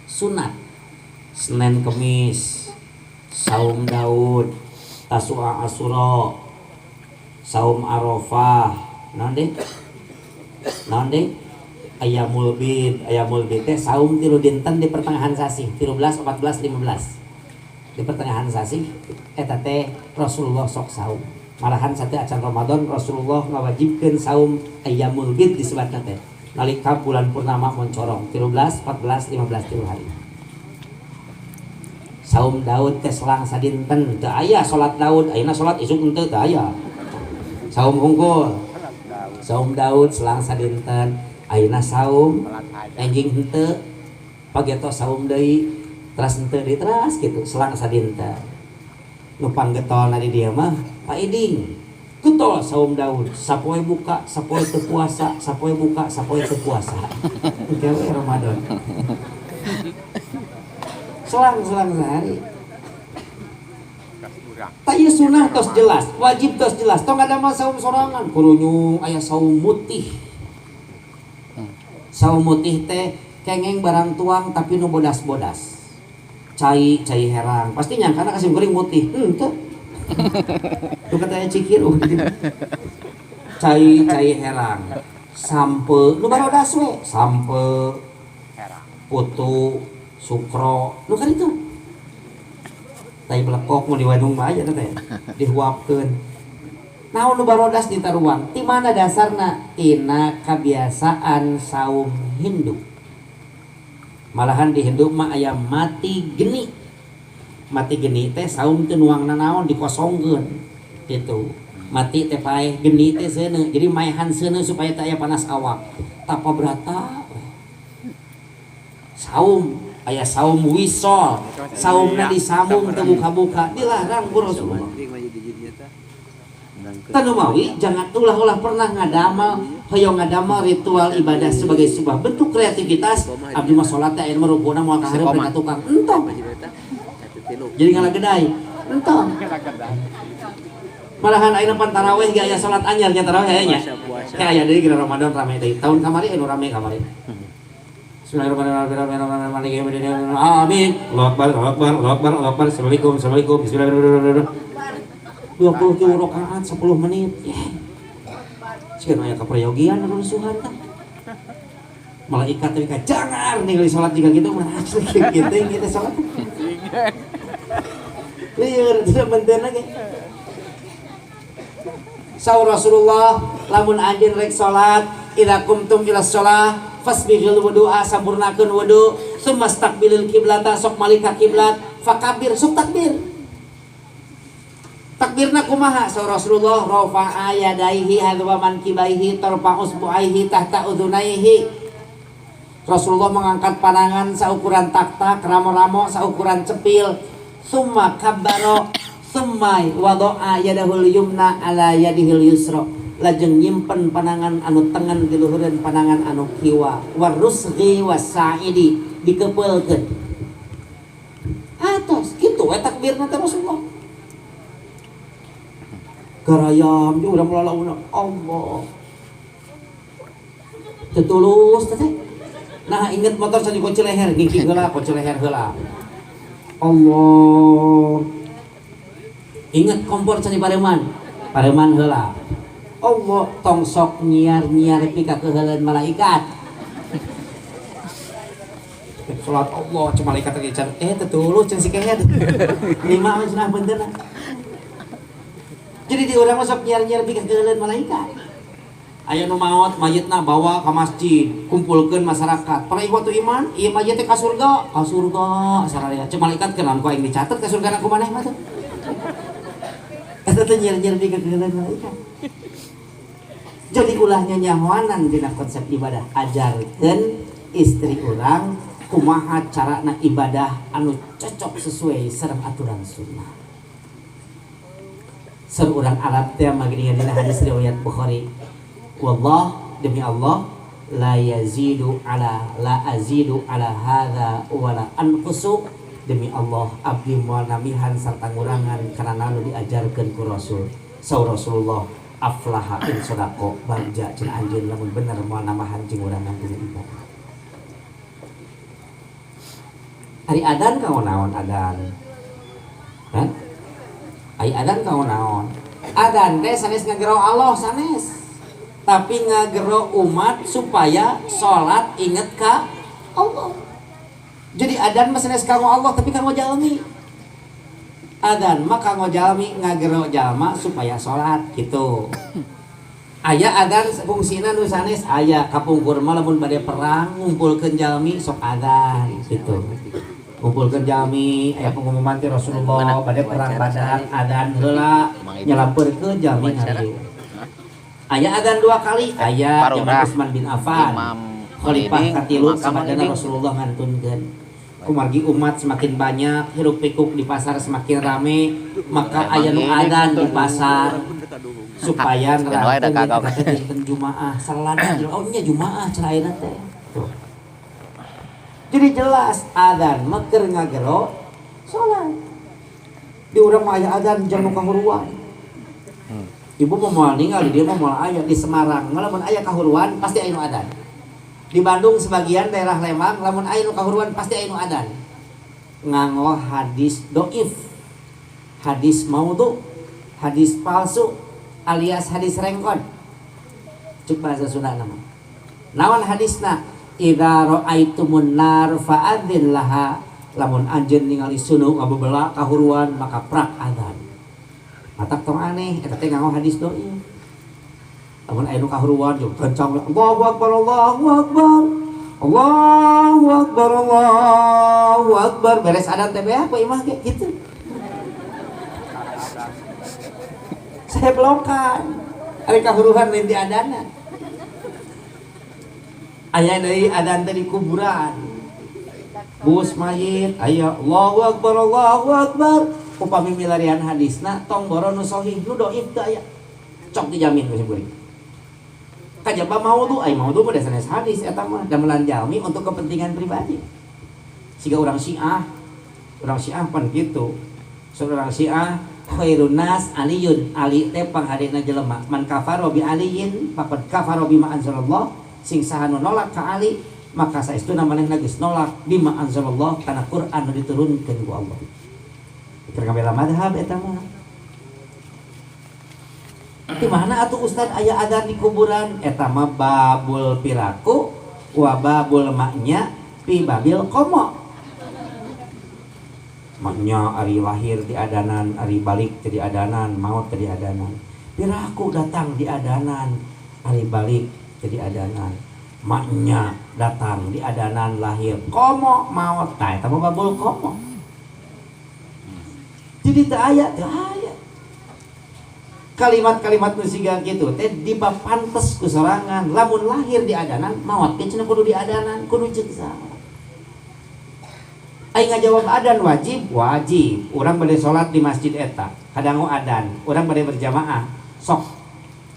sunat Senin Kemis, saum Daud, Tasu'a Asyura, saum Arafah, naon deh? Ayamul Bid teh saum 3 dinten di pertengahan sasi, 13, 14, 15. Di pertengahan sasi eta teh Rasulullah sok saum. Malahan satu acan Ramadan Rasulullah ngawajibkeun saum Ayamul Bid disebutna teh. Nalika bulan purnama moncorong 13, 14, 15 3 hari. Saum Daud teh selang sadinten teu aya salat Daud, ayeuna salat isuk henteu teu aya. Saum hungkul. Saum Daud selang sadinten, ayeuna saum enjing henteu pagetos saum deui teras henteu deui teras kitu selang sadinten. Nu panggetolna di dieu mah Pak Iding. Kutol saum Daud, sapoe buka, sapoe teu puasa, sapoe buka, sapoe teu puasa. Gawe Ramadan. Selang sehari. Taya sunah tos jelas, wajib tos jelas. Tong ada mah saum sorangan, kurunyung aya saum mutih. Saum mutih teh kengeng barang tuang tapi nu bodas-bodas. Cai herang. Pasti nyangkana kasih goreng mutih. Henteu. Tuh katanya cikir cai herang sampe nu barodas we sampe putu sukro nu kan itu tai belekok mau diwadung mah aja teh dihuapkeun naon nu barodas di taruang ti mana dasarna tina kebiasaan saum Hindu malahan di Hindu mah aya mati geni teh saum teu nuangna naon dikosongkeun gitu. Mati teh paeh geni teh seuneu. Jadi maehan seuneu supaya teu aya panas awak. Tapa berata. Saum aya saum wisol. Saumna disambung teu buka-buka dilarang ku Rasulullah. Tanu mawi jangan ulah pernah ngadamal hoyong ngadamal ritual ibadah sebagai sebuah bentuk kreativitas. Abdi mah salat teh aya merupuna moal ka hareup rek tukang. Entong. Jadi ngalah gedai entong malahan ayeuna pan tarawih ge aya salat anyar nya tarawih aya nya kayak aya deui gara Ramadan rame teh tahun kamari anu rame kamari Bismillahirrahmanirrahim amin Allahu akbar assalamualaikum bismillahirrahmanirrahim 20 rakaat 10 menit sieun aya kaprayogian anu rusuhan tah malaikat teh jangan ningali salat juga gitu mah asli gitu salat lieur tidak penting lagi. Saur Rasulullah lamun anjeun rek salat idza qumtum ila shalah fasbighil wudu'a sampurnakeun wudu summa staqbilil qiblata sok malika kiblat fakabir sok takbir. Takbirna kumaha saur Rasulullah rafa'a yadaihi hadwa mankibaihi tarfa usbu'aihi tahta udhunaihi. Rasulullah mengangkat panangan saukuran tak-tak ramo-ramo saukuran cepil. Summa kabbaro summa wada'a yadahul yumna ala yadihil yusra lajeng nyimpen panangan anu tengen di luhureun panangan anu kiwa warusghi wasaidi dikepeulkeun atos kitu we takbirna teh Rasulullah garayam jeung urang melalauna Allah tetulus teh nah inget motor sani kunci leher gigi heula kunci leher heula Allah ingat kompor cani pareman heula Allah tong sok nyiar pika keheuleun malaikat salat Allah cuma malaikat teh can tetulus can sikehed 5 cenah beunteuna jadi di urang sok nyiar pika keheuleun malaikat aya nu maot mayitna bawa ka masjid kumpulkeun masyarakat para ikhwatu iman ieu mayit teh ka surga sararea cek malaikat keun ku aing dicatet ka surga ku maneh mah teh eta teh nyiar-nyiar pikeun malaikat Jadi ulahnya nyahoanan dina konsep ibadah, ajarkeun istri urang kumaha carana ibadah anu cocok sesuai sareng aturan sunnah. Seorang Arab teh mageuningan dina hadis riwayat Bukhari. Wallah, demi Allah, la azidu ala hadza wala anqusu. Demi Allah abdi moal namihan sarta ngurangan kana anu diajarkeun ku Rasul. Saur Rasulullah, aflaha in sodako bagja cenah anjeun lamun bener moal namahan jeung urangan dina ibadah. Ari adan kamu naon adan? Kan? Ai adan kamu naon? Adan teh sanes ngagero Allah sanes. Tapi ngagero umat supaya salat inget ka Allah. Jadi adan mah sanes kanggo Allah tapi kanggo jalmi. Adan mah kanggo jalmi ngagero jalma supaya salat gitu. Aya adan fungsina nu sanes aya kapungkur mah lamun bade perang ngumpulkeun jalmi sok adan gitu. Kumpulkeun jalmi aya pengumuman ti Rasulullah bade perang Badar adan heula nyalampurkeun jalmi ngari. Aya adan 2 kali aya zaman Utsman bin Affan khalifah katilu samadana Rasulullah ngantunkeun. Kumargi umat semakin banyak, hiruk pikuk di pasar semakin rame, maka aya nu adan di pasar supaya ngerangkeun jumaah salada oh nya jumaah cenah ayeuna teh. Jadi jelas adan mah keur ngagero salat. Di urang mah aya adan jam nu kahuruan. Ibu mau moal ningali dia mah moal aya di Semarang, lamun aya kahuruan pasti aya nu adan. Di Bandung sebagian daerah Lembang lamun aya nu kahuruan pasti aya nu adan. Nganggo hadis doif, hadis maudhu, hadis palsu alias hadis rengkon. Cuk bahasa Sunda nama. Naon hadisna? Idza ra'aitumun nar fa'adzin laha. Lamun anjeun ningali sunuk ngabeula kahuruan maka prak adzan. Matak tong aneh eta teh nganggo hadis doif. Lamun aya nu kahuruan jeung kencang Allahu akbar Allahu akbar. Allahu akbar Allahu akbar. Beres adzan teh beak ku imah ge kitu. Saya blokan. Ari kahuruhan lain di adanan. Aya deui adzan teh di kuburan. Bus mayit aya Allahu akbar Allahu akbar. Upami milarian hadisna tong boro nu sahih nu dhaif teu aya. Cok dijamin ku saeueuring. Kajaba maudhu, ai maudhu mah sanes hadis eta mah damelan jalmi untuk kepentingan pribadi. Siga urang Syiah pan kitu. Saurang Syiah khairun nas aliyun, ali teh panghadina jelema. Man kafara bi aliyin faqad kafara bima anzalallah. Sing saha nu nolak ka Ali maka saestuna manehna geus nolak bima anzalallah kana Quran nu diturunkeun ku Allah. Keur ngabela madhab eta mah. Di mana atuh Ustad aya adzan di kuburan? Eta mah babul piraku wa babul maknya pi babil qomo. Maknya ari lahir di adanan, ari balik jadi adanan, maut jadi adanan. Piraku datang di adanan, ari balik jadi adanan. Maknya datang di adanan lahir, qomo maut. Tah eta mah babul qomo. Jadi teu aya kalimat-kalimat nu siga kitu teh dipapantes ku sorangan lamun lahir di adanan maot teh cenah kudu di adanan kudu ceuk saha. Ai ngajawab adan wajib urang bade salat di masjid eta kadangu adan urang bade berjamaah sok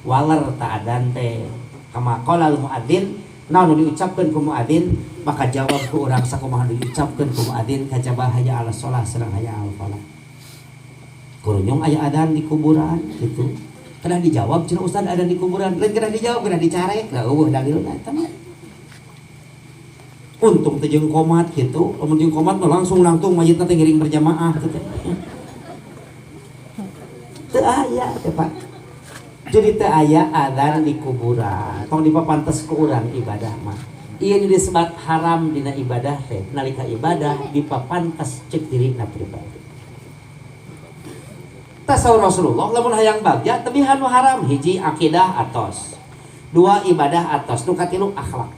waler ta adan teh kama qala al muadzin naon diucapkeun ku muadzin maka jawab ku urang sakumaha diucapkeun ku muadzin kajaba hayya ala shalah sareng hayya al falah. Kurunyong aya adan di kuburan gitu. Kena dijawab cenah Ustaz adan di kuburan. Lain kena dijawab kena dicarek. Lah eueuh dalilna eta mah. Untung teh jeung qomat gitu. Lamun jeung qomat mah langsung mayitna teh ngiring berjamaah gitu. Teu aya teh Pak. Jadi teu aya adan di kuburan. Tong dipapantes ku urang ibadah mah. Ieu disebut haram dina ibadah teh. Nalika ibadah dipapantes ceuk dirina pribadi. Tasawur Rasulullah lamun hayang bagja tebihan nu haram hiji akidah atos 2 ibadah atos nu katilu akhlak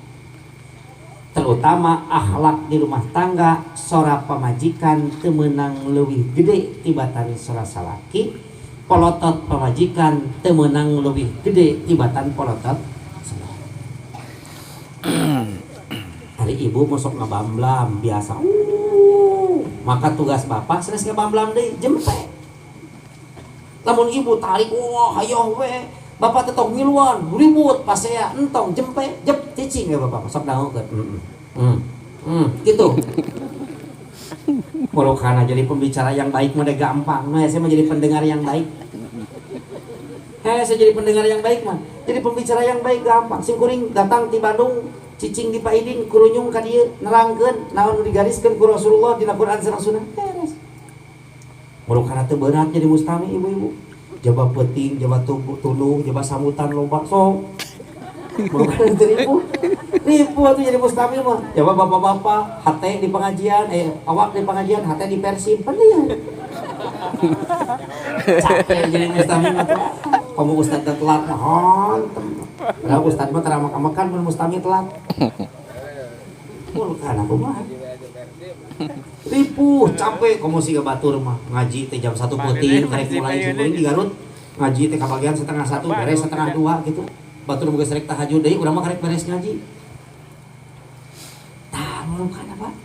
terutama akhlak di rumah tangga sora pamajikan teu meunang leuwih gede tibatan sora salaki polotot pamajikan teu meunang leuwih gede tibatan polotot hari ibu masuk ngabamblam biasa maka tugas bapak seres ngabamblam deui jempe lamun ibu tarik wah hayo we bapak tetong ngiluan ribut pasea entong jempe jep cicing ya bapak sok dangukeun gitu walau karena jadi pembicara yang baik mah gampang nah saya menjadi pendengar yang baik saya jadi pendengar yang baik mah jadi pembicara yang baik gampang sing kuring datang di Bandung cicing di Paidin kurunyung ka dieu nerangkeun naon digariskeun ku Rasulullah dina Quran sareng Sunnah beres walau karena teu berat jadi mustami ibu-ibu jaba peuting jaba tuluh jaba sambutan loba sok walau karena teu ribu tuh jadi mustami mah coba bapak-bapak hate di pengajian awak di pengajian hate di Persib kan ya capek jadi mustami mah kamu ustad telat mah nah ustad mah teramak-amakan mun mustami telat mul kana kumaha ribu capek kamu siga batur mah ngaji teh jam 1 peuting karek mulai cimeuring di Garut ngaji teh kabagian 1:30 beres 1:30 gitu batur boga rek tahajud deui urang mah karek beres ngaji bukan apa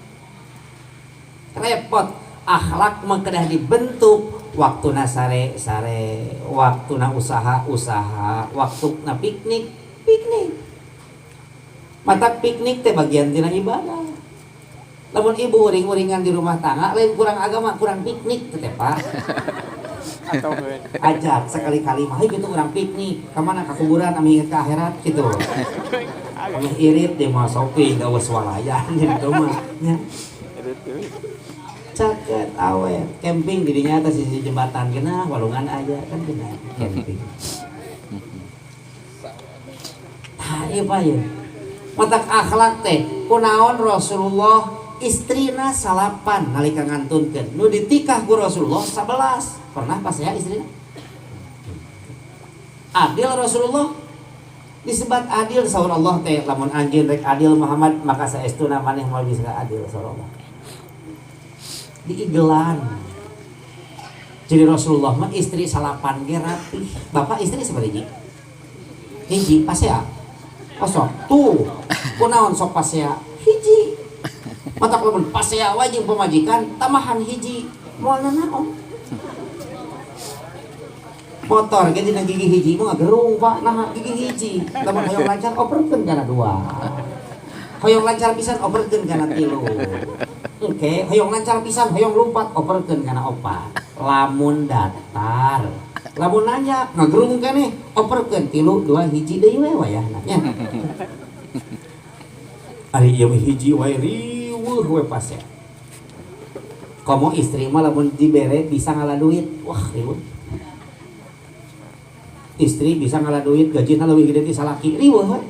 repot akhlak mah kedah dibentuk waktu sare waktu usaha waktu piknik mata piknik teh bagian tina ibadah lamun ibu uring-uringan di rumah tangga lain kurang agama kurang piknik teh Pak atau ajak sekali-kali mah gitu kurang piknik ka mana ka kuburan ami inget ka akhirat gitu kami irit di mah sopi gawe swalayan gitu mah nya caket awet camping dirinya atas sisi jembatan kena walungan aja kan kena camping ieu pa ye matak akhlak teh kunaon Rasulullah istrina salapan nalika ngantunkeun nu ditikah ku Rasulullah 11 pernah pas ya istrina adil Rasulullah disebat adil saur Allah teh lamun anjeun rek adil Muhammad maka saestuna maneh moal bisa adil saur Allah diigelan jadi Rasulullah mah istri salapan ge rapih bapak istri sabaraha hiji pasea kosong tuh kunaon sok pasea hiji matak lamun pasea wae jeung pamajikan tamahan hiji moal naon motor ge dina gigi hiji mah gerung Pak nah gigi hiji lamun hoyong lancar operkeun kana 2 hoyong lancar pisan operkeun kana 3 oke hoyong lancar pisan hoyong lumpat operkeun kana 4 lamun datar lamun nanya ngagerung keneh operkeun 3 2 hiji deui we wayahna nya ari ieu hiji wae riweuh we pase komo istri mah lamun dibere bisa ngalah duit wah riweuh istri bisa ngalah duit gajina leuwih gede ti salaki riweuh we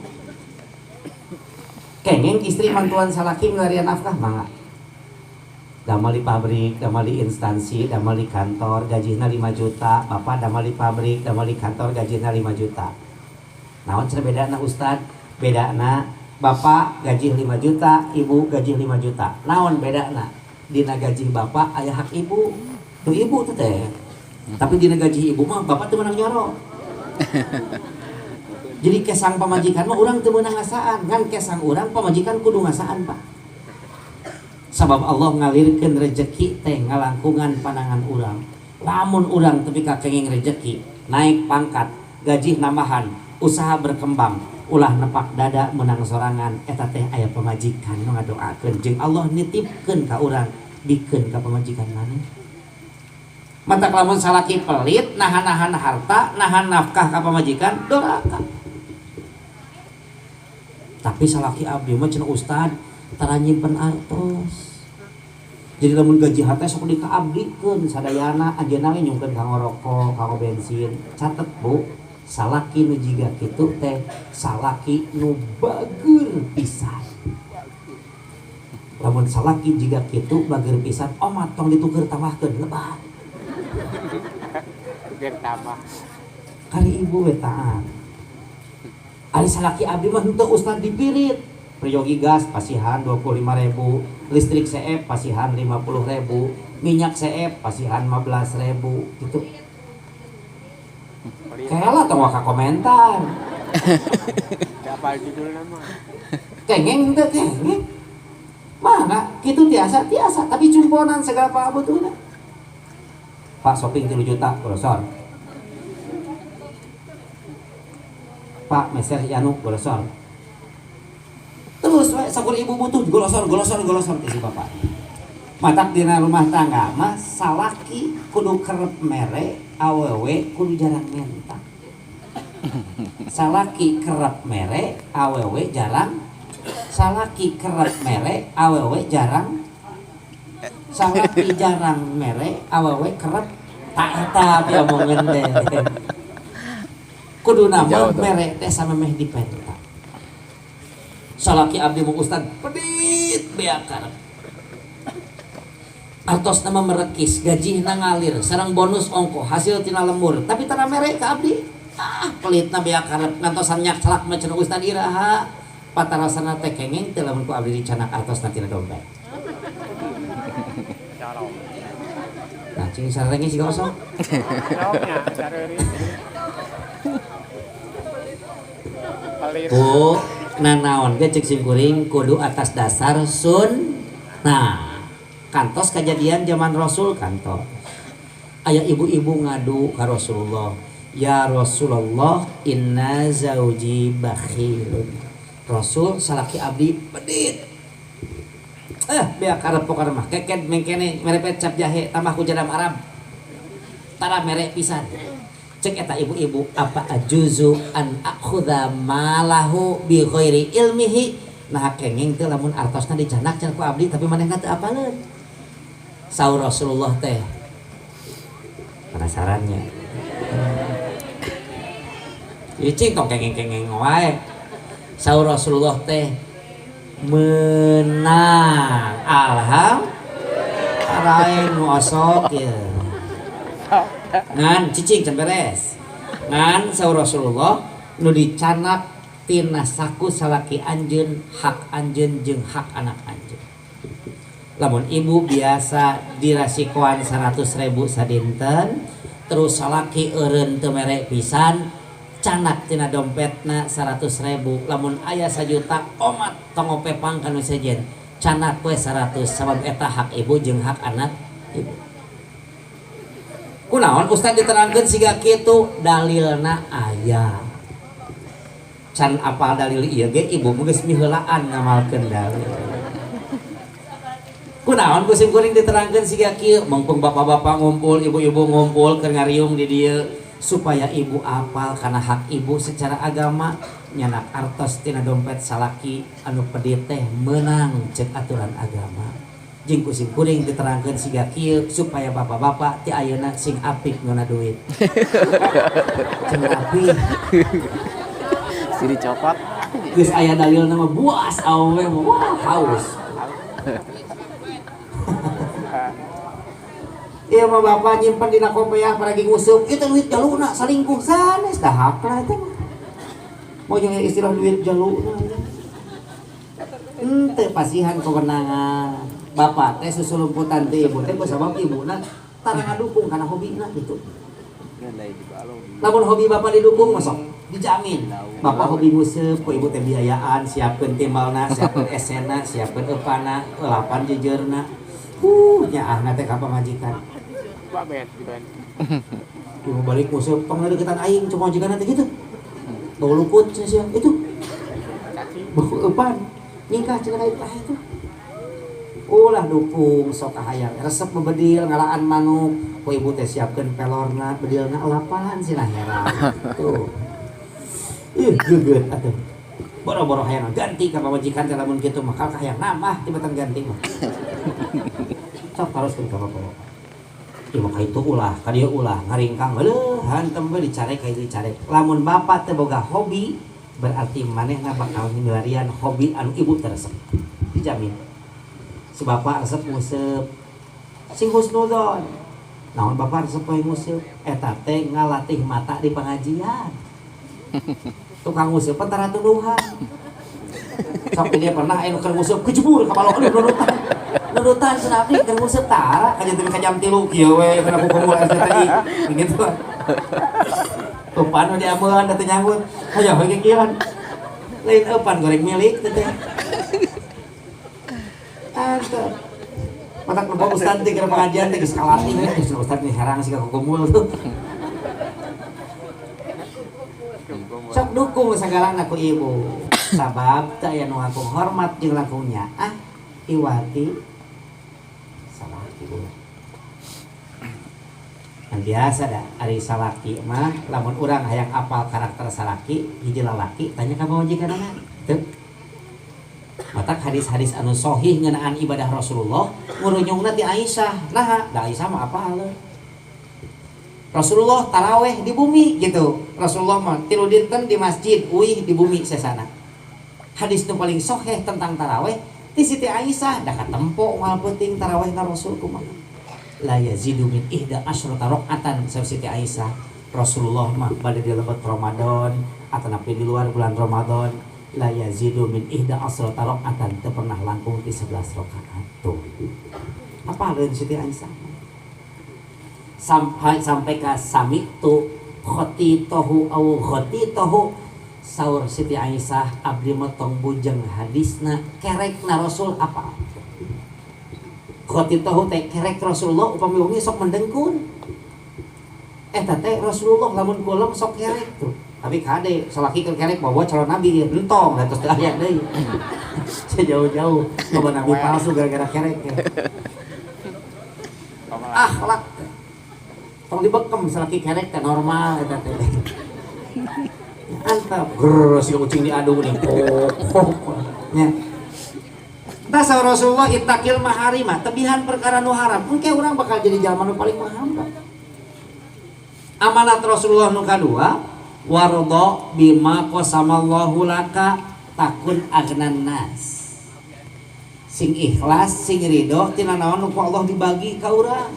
kengeng istri mantuan salaki ngarian nafkah mangga damel di pabrik damel di instansi damel di kantor gajina 5 juta bapak damel di pabrik damel di kantor gajina 5 juta naon cenah bedana ustad bedana bapak gaji 5 juta ibu gaji 5 juta naon bedana dina gaji bapak aya hak ibu tuh ibu tuh teh tapi dina gaji ibu mah bapak teu meunang nyoro jadi kesang pamajikan mah urang teu meunang ngasaan kan kesang urang pamajikan kudu ngasaan Pak sabab Allah ngalirkeun rezeki teh ngalangkungan panangan urang lamun urang tepi ka kenging rezeki naik pangkat gaji nambahan usaha berkembang ulah nepak dada menang sorangan eta teh aya pamajikan nu ngadoakeun jeung Allah nitipkeun ka urang dikeun ka pamajikan maneh mata lamun salaki pelit nahan-nahan harta nahan nafkah ka pamajikan doraka tapi salaki abdi mah cenah ustad tara nyimpen artos jadi lamun gaji harta sok dikaabdikeun sadayana ajeuna we nyungkeun kanggo rokok kanggo bensin catet Bu salaki nu jiga kitu teh salaki nu bager pisan lamun salaki jiga kitu bager pisan omat tong dituker tambahkeun lebat biar tambah kali ibu wetaan ari salaki abdi mah henteu ustad dipirit priyogi gas pasihan 25.000 listrik CF pasihan 50.000 minyak CF pasihan 15.000 gitu Kela tong waka komentar. Apa judul nama? Kengeng teh kengeng. Mana kitu tiasa tapi cumponan segala pabutuna. Pak shopping 3 juta golosor. Pak meser Yanu golosor. Terus we sakur ibu butuh golosor ke si bapak. Matak dina rumah tangga mah salaki kudu kerep mere, awewe kudu jarang mentak. Salaki kerep mere, awewe jarang. Salaki kerep mere, awewe jarang. Salaki jarang mere, awewe kerep. Tak eta dia omongan deh. Kudu nama mere teh samemeh dipentak. Salaki abdi mung ustad pedit bea karep. Artos nama merekis, gaji ngalir, sarang bonus ongko, hasil tina lembur, tapi tanah mere ka abdi. Pelitna bea karep ngantosan nyak celak mah cenah ustad iraha. Patarasana teh kengeng teh lamun ku abdi dicanak artosna tina dompet. Nah, cing sarenge siga kosong. Jawabnya sareureun. Ku nanaon ge cek simkuring kudu atas dasar sun. Nah, kantos kejadian zaman Rasul kantos. Aya ibu-ibu ngadu ka Rasulullah, "Ya Rasulullah, inna zauji bakhilun." Rasul salaki abdi pedit. Bea karep pokar mah keket mengkene merepet cap jahe tambah ku jadam Arab. Tara mere pisan. Cek eta ibu-ibu, apa ajuzu an akhudha malahu bi ghairi ilmihi. Nah kenging teh lamun artosna dicanak cenah ku abdi tapi manehna teu apaleun. Saur Rasulullah teh penasarannya. Icing tong kengeng-kengeng wae. Saur Rasulullah teh menang. Alhamdulillah nu osok ya. Ngan cicing can beres. Ngan saur Rasulullah nu dicanak tina saku salaki anjeun, hak anjeun jeung hak anak anjeun. Lamun ibu biasa dirasikoan 100.000 sadinten, terus salaki eureun teu mere pisan, canak tina dompetna 100.000. Lamun aya 1 juta omat tong opepang kana sejen, canak we 100 sabab eta hak ibu jeung hak anak ibu. Kunaon ustad diterangkeun siga kitu, dalilna aya. Can apal dalil ieu ge ibu geus miheulaan ngamalkeun dalil. Kunaon kusim kuring diterangkeun siga kieu, mengpung bapak-bapak ngumpul, ibu-ibu ngumpul keur ngariung di dieu supaya ibu apal kana hak ibu secara agama. Nyanak artos tina dompet salaki anu pedit teh meunang cek aturan agama. Jeung kusim kuring diterangkeun siga kieu supaya bapak-bapak ti ayeuna sing apik ngana duit. Sing apik Si dicopot. geus aya dalil nama buas awewe wah haus. Iya mah bapak nyimpen dina kopeah paragi ngusuk itu duit jaluna salingkuh sanes dahak lah itu mah. Mau jeung istilah duit jaluna. Teu pasihan kewenangan. Bapak teh susulumputan teh ibu teh sabab ibuna tara ngadukung kana hobina gitu. Lamun hobi bapak didukung masuk dijamin. Bapak hobi nguseup ku ibu teh biayaan, siapkeun timbalna, siapkeun esena, siapkeun eupana, elapan jejeurna. Nyaahna teh ka pamajikan. Babet gitu. Ibu balik nguseup tong deukeutan aing cuma majikanna teh gitu. Bau luput sia itu. Bau eupan. Ningkah cenah itu. Ulah dukung sok kahayang resep bebedil ngalaan manuk ku ibu teh siapkeun pelorna bedilna elapan cenah heran tuh geugeut atuh boro-boro hayang ganti ka pamajikan teh lamun kitu mah kal hayang nambah tibatan ganti mah sok teruskeun ka bapak ieu mah kitu ulah ka dieu ulah ngaringkang heuh hantem we dicarek ka dicarek lamun bapak teh boga hobi berarti manehna bakal ngilarian hobi anu ibu teh resep dijamin. Si bapak resep nguseup sing husnudon naon bapak resep poe nguseup eta teh ngalatih mata di pengajian tukang nguseup tara tuduhan sok dia pernah anu keur nguseup kejebur ka balok nudutan cenah abdi keur nguseup tara kajenteun ka jam 3 kieu we kana ku kumul STI gitu Upan udah diambelan datang nyanggut. Ayo bagi kian. Lain upan goreng milik teh. Ada. Matak lupa ustad teh kira pengajian teh geus kalating geus ustad nih herang sih ka kumul tuh. Sok dukung sagalana ku ibu. Sabab teu aya nu aku hormat jeung lakunya. Iwati salah ibu. Biasa dah ari salaki mah lamun urang hayang apal karakter salaki hiji lalaki tanya ka majikanana teu matak hadis-hadis anu sahih ngeunaan ibadah Rasulullah ngurunyungna ti Aisyah nah da Aisyah mah apal Rasulullah taraweh di bumi gitu Rasulullah mah 3 dinten di masjid uih di bumi sesana hadis nu paling sahih tentang taraweh ti Siti Aisyah da katempo moal peuting tarawehna Rasul kumaha la yazidu min ihda asyrata rakaatan saur Siti Aisyah Rasulullah mah bade di lebat Ramadan atanapi di luar bulan Ramadan la yazidu min ihda asyrata rakaatan teu pernah langkung di 11 rakaat tuh apa dari Siti Aisyah sampai ka sami tu khatitahu au khatitahu saur Siti Aisyah abdi motong bujeng hadisna kerekna Rasul apa khatitahu teh kerek Rasulullah upami wengi sok mendengkun eta teh Rasulullah lamun kulem sok kerek tuh tapi kade salaki kerek bawa calon nabi entong terus teu aya deui jauh-jauh bawa nabi palsu gara-gara kerek ya. Akhlak tong dibekem salaki kerek teh normal eta teh antap grrr si kucing diadu nih nya tasa Rasulullah ittaqil maharima tebihan perkara nu haram engke urang bakal jadi jalma nu paling mahamba amanat Rasulullah nu kadua warada bima qasamallahu laka takun agnan nas sing ikhlas sing ridho tina naon nu Allah dibagi ka urang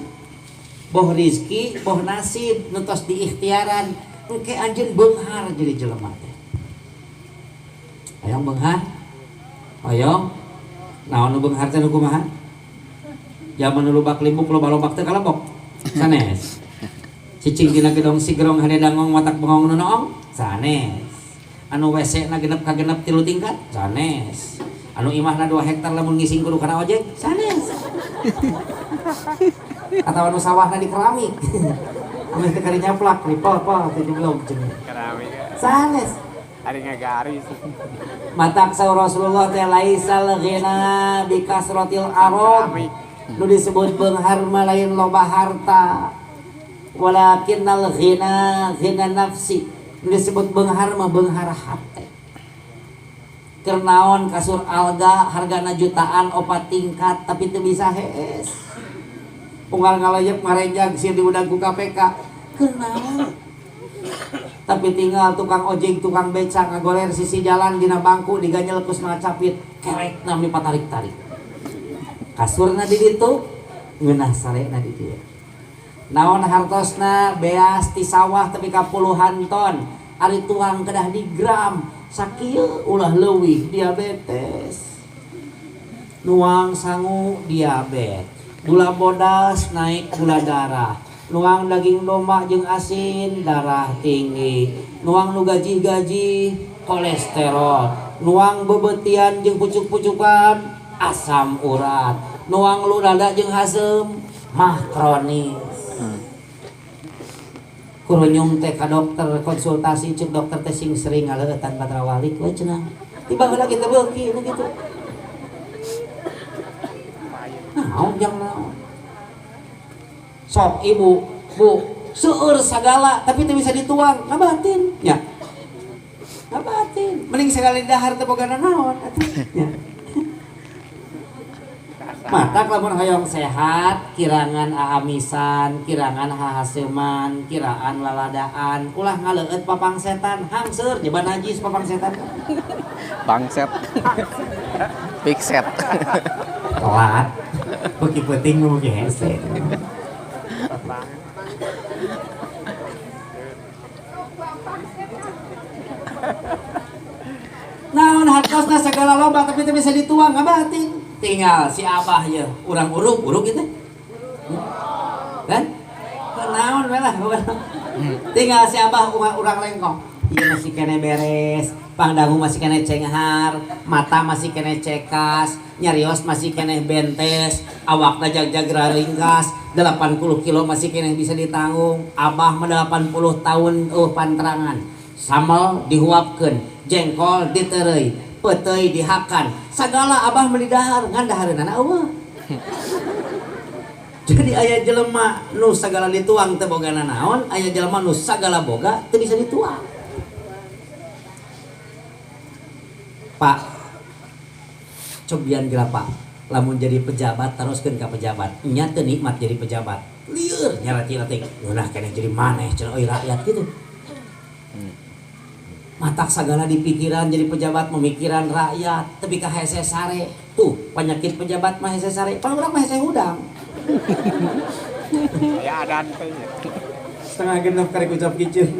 boh rezeki boh nasib nu tos diikhtiaran engke anjeun beunghar jadi jelema teh hayang beunghar hayang naon nu beunghar teh nu kumaha zaman nu lobak limbuk loba-lobak teh kalebok sanes cicing dina gedong sigrong hade dangong matak bengong nu noong sanes anu WC na genep ka genep 3 tingkat sanes anu imahna 2 hektar lamun ngising kudu kana ojek sanes atawa anu sawahna di keramik ame teh kari nyaplak ripa teh belum cenah keramik sanes hari ngagaris matak saur Rasulullah teh laisal ghina bi kasratil arad nu disebut beunghar mah lain loba harta walakinnal ghina nafsi nu disebut beunghar mah beunghar hate keur naon kasur alga hargana jutaan 4 tingkat tapi teu bisa hees unggal ngalayep ngarenjag sieun diudag ku KPK keur naon tapi tinggal tukang ojek tukang becak ngagoler sisi jalan dina bangku diganyel kusna capit kerek nami patarik-tarik kasurna di ditu ngeunah sarena di dieu naon hartosna beas ti sawah tapi ka puluhan ton ari tuang kedah di gram sakieu ulah leuwih diabetes nuang sangu diabetes gula bodas naik gula darah nuang daging domba jeung asin darah tinggi nuang nu gaji-gaji kolesterol nuang bebetian jeung pucuk-pucukan asam urat nuang lu dada jeung hasem mah kronis kurunyung teh ka dokter konsultasi cek dokter teh sing sering ngaleueutan patrawalik we cenah tiba heula kita beuki nu kitu naon jang naon sok ibu bu seueur sagala tapi teu bisa dituang ngabatin nya ngabatin mending sekali dahar teu boga naon atuh matak lamun hoyong sehat kirangan aamisan kirangan hahaseuman kiraan laladaan ulah ngaleueut papang setan hangseur jeban najis papang setan Bangset. Pixet. telat beuki peuting nu beuki hese naon hartosna segala loba tapi teu bisa dituang ngabatin tinggal si abah ya urang uruk gitu kan naon we lah. Tinggal si Abah urang lengkong. Ieu masih kene beres, pangdangu masih kene cenghar, mata masih kene cekas, nyarios masih kene bentes, awakna jag-jag ringkas, 80 kilo masih kene bisa ditanggung. Abah mah 80 tahun pantrangan. Samel dihuapkeun, jengkol ditereuy, peuteuy dihakan. Sagala Abah meuli dahar, ngan dahareunana eueuh. Jadi aya jelema nu sagala dituang teu bogana naon, aya jelema nu sagala boga teu bisa dituang. Pak, cobian gila Pak, lamun jadi pejabat teruskeun ka pejabat. Nya teu nikmat jadi pejabat. Lieur nyarati teh. Nah kene jadi maneh cenah euy rakyat gitu. Matak segala di pikiran jadi pejabat memikiran rakyat, tapi ka hese sare. Tuh, penyakit pejabat mah hese sare, pan urang mah hese hudang. Ya adan teh. Setengah genep karek ucap kiceun.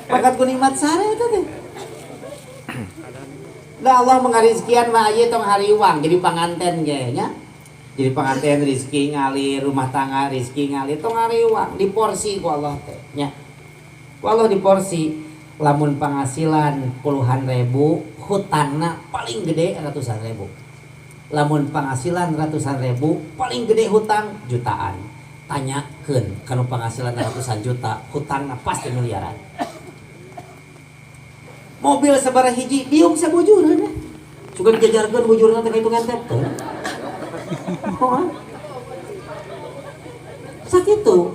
Pakat ku nikmat sare eta teh. Da Allah mengarizkian mah ieu tong hariwang jadi panganten ge nya. Jadi panganten rezeki ngalir, rumah tangga rezeki ngalir tong hariwang diporsi ku Allah teh nya. Ku Allah diporsi lamun penghasilan puluhan ribu, hutangna paling gede ratusan ribu. Lamun penghasilan ratusan ribu, paling gede hutang jutaan. Tanyakeun kana penghasilan ratusan juta, hutangna pasti miliaran. Mobil sabaraha hiji diung sabujurna. Sugan dijajarkeun bujurna teh kitu ngantep teh. Moal. Sakitu.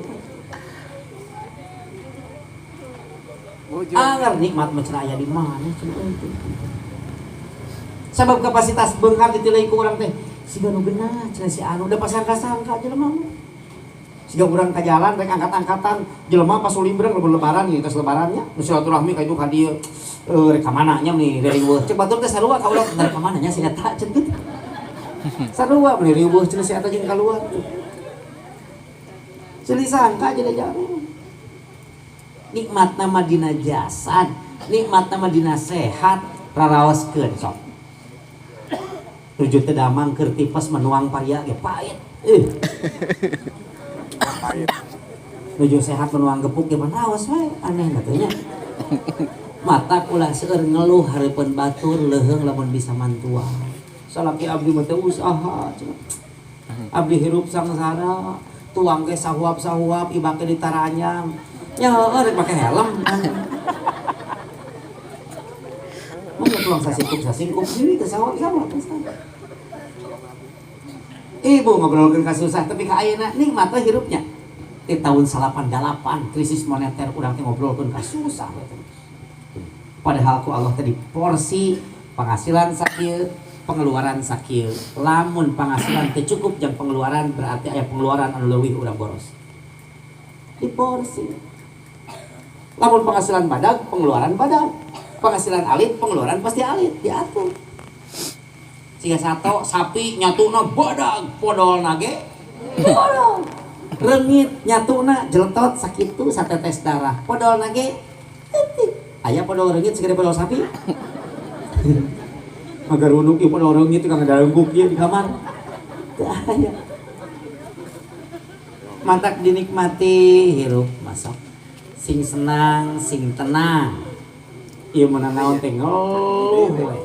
Agar nikmat mah cenah aya di mana cenah itu. Sabab kapasitas beunghar ditilai ku urang teh siga nu geunah cenah si anu da pasangka-sangka jelema mah. Siga urang ka jalan rek angkat-angkatan jelema pas ulibreng lebaran ieu tos lebarannya nu silaturahmi ka itu ka dieu rek ka mana nya meni riweuh cek batur teh sarua ka urang dari ka mana nya si eta cenah kitu. Sarua meni riweuh cenah si eta jeung kaluar. Ceuli sangka jadi jarum. Nikmat nama dina jasad, nikmat nama dina sehat, raraoskeun sok. Tujuh teu damang keur tipes menuang paria ge pait. Tujuh sehat menuang gepuk ge manaos we, aneh katanya. Mata ulah seueur ngeluh hareupeun batur leuheung lamun bisa mantua. Salaki abdi mah teu usaha cenah. Abdi hirup sangsara, tuang ge sahuap-sahuap ibake ditaranyang. Ya rek make helm. Mun tuang sasingkup deui teh sawab-sawab. Ibu ngobrolkeun kasusah tapi ka ayeuna nikmat teh hirupnya. Di tahun 88 krisis moneter urang teh ngobrolkeun kasusah. Padahal ku Allah tadi porsi penghasilan sakieu, pengeluaran sakieu. Lamun penghasilan teh cukup jeung pengeluaran berarti aya pengeluaran anu leuwih urang boros. Di porsi. Lamun penghasilan badag, pengeluaran badag. Penghasilan alit, pengeluaran pasti alit, diatur. Siga sato sapi nyatuna badag, podolna ge podol. Reungit nyatuna jeletot sakitu satetes darah, podolna ge titik. Aya podol reungit segede podol sapi. Magar unuk ieu podol reungit kang dalengguk ieu di kamar. Teu aya. Matak dinikmati hirup masak. Sing senang, sing tenang. Ieu meunang naon teh ngeluh we.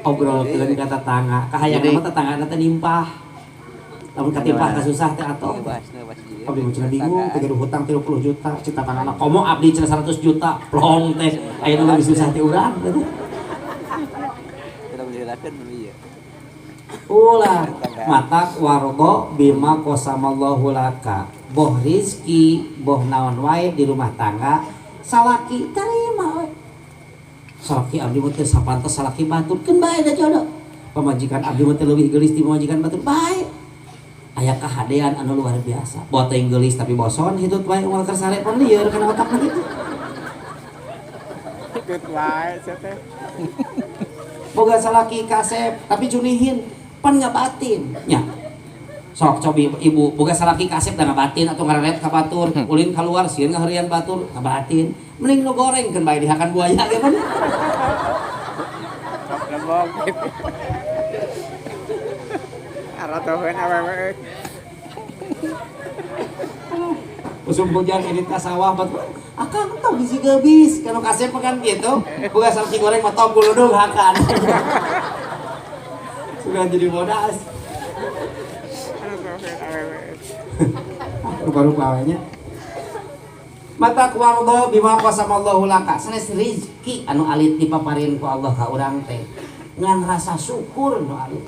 Obrolkeun ka tetangga, kahayang mah tetanggana teh nimpah. Lamun katimpah kasusah teh atoh. Abdi mah cenah bingung, teh gaduh hutang 30 juta, cita tetanggana komo abdi cenah 100 juta. Plong teh ayeuna lebih susah ti urang teh. Ulah matak wargo bima qasamallahu laka. Boh rizki, boh naon wae di rumah tangga, salaki tarima we. Salaki abdi mah teu sapantos salaki batur, keun bae da jodoh. Pamajikan abdi mah teu leuwih geulis ti pamajikan batur, bae. Aya kahadean anu luar biasa. Boh teh geulis tapi boson hitut wae unggal kersare pon lieur kana otakna kitu. Hitut wae sia teh. Boga salaki kasep tapi junihin pan ngabatin nya. Sok cobi ibu boga salaki kasep da ngabatin atau ngareret ka batur, ulin keluar sieun ngaheurean batur ngabatin. Mending nu gorengkeun bae dihakan buaya ge pan. Sok lembong. Aratoheun awewe. musim hujan ini ke sawah betul akang tau bisi gebis kalau kasep kan gitu bukan samsi goreng mah top kuludung hakan sudah jadi bodas rupa-rupa awalnya mata kuardo bima qasamallahu laka sanes rizki anu alit dipaparin ku Allah ka urang teh ngan rasa syukur nu alit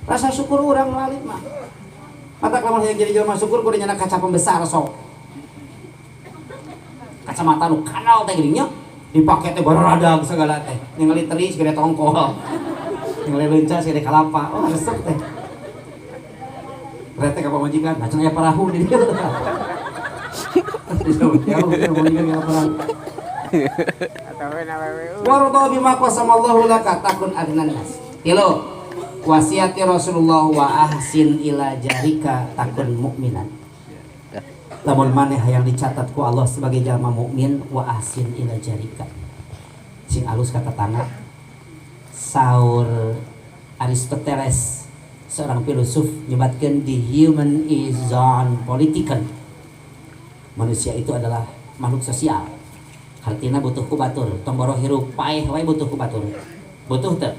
rasa syukur urang nu alit mah mata lamun yang jadi jelema syukur kudu nyana kaca pembesar sok kacamata nu kanal teh geuning nya dipake teh baradag segala teh ningali teri segede tongkol ningali leunca segede kalapa oh resep teh rete ka pamajikan macan aya parahu di dieu Wardo bima qasamallahu laka takun adnan nas. Tilo wasiati Rasulullah wa ahsin ila jarika takun mukminan. Lamun maneh hayang dicatat ku Allah sebagai jalma mukmin wa ahsin ila jarika. Sing alus ka tetangga. Saur Aristoteles seorang filosof nyebatkeun the human is on political. Manusia itu adalah makhluk sosial. Artinya butuh ku batur, tong boro hirup paeh wae butuh ku batur. Butuh teu?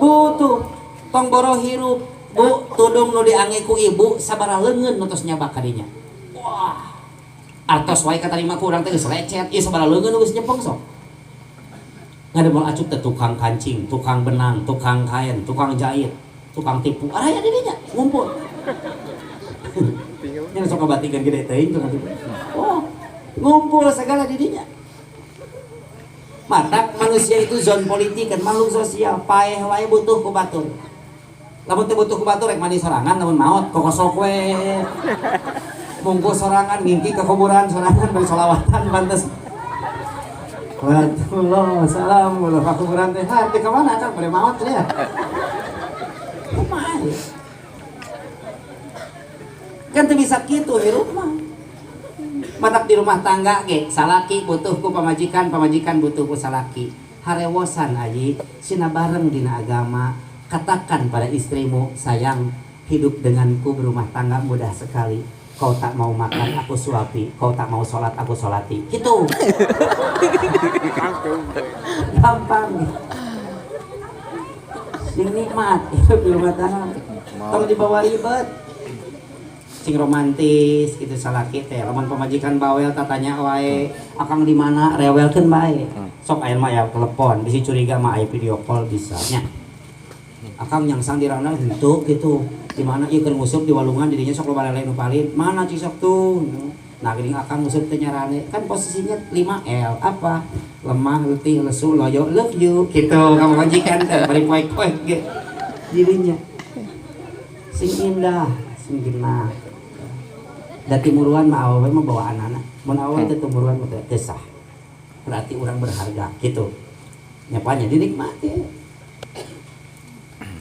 Butuh. Tong boro hirup, Bu, tudung nu diange ku ibu sabaraha leungeun nu tos nyabak ka dinya. Wah. Artos wae katarima ku urang teh geus lecet, ieu sabaraha leungeun nu geus nyepeng sok. Ngademel acup teh tukang kancing, tukang benang, tukang kain, tukang jahit, tukang tipu. Araya di dinya ngumpul. Yang sok kabatikan gede teuing tukang tipu. Oh, ngumpul segala di dinya. Matak manusia itu zon politik kan makhluk sosial paeh wae butuh ku batur. Lamun teu butuh ku batur rek mandi sorangan lamun maot kokosok we. Mungkus sorangan ngingki ke kuburan sorangan bari sholawatan pantes. Waalaikumsalam ka kuburan teh hati ka mana kan bari maot teh ya. Kumaha? Kan teu bisa kitu hirup mah. Matak di rumah tangga ge salaki butuh ku pamajikan, pamajikan butuh ku salaki. Harewosan aji sina bareng dina agama. Katakan pada istrimu, sayang, hidup denganku berumah tangga mudah sekali. Kau tak mau makan, aku suapi. Kau tak mau sholat, aku sholati. Gitu. Gampang. Sing nikmat hidup di rumah tangga. Kalau dibawa ribet. Sing romantis gitu salaki teh lamun pamajikan bawel tatanya wae akang di mana rewelkeun bae sok aya mah ya telepon bisi curiga mah aya video call bisa nya akang nyangsang di rana henteu gitu di mana ieu keur ngusup di walungan didinya sok loba lele nu palit mana cisok tuh nah geuning akang ngusup teh nyarane kan posisinya 5L apa lemah letih lesu loyo love you gitu kamu majikan teh bari poek-poek ge dirinya sing indah sing genah da timuruan mah awewe mah bawa anak-anak mun awewe teh timuruan mah teu sah berarti urang berharga gitu nyapanya dinikmati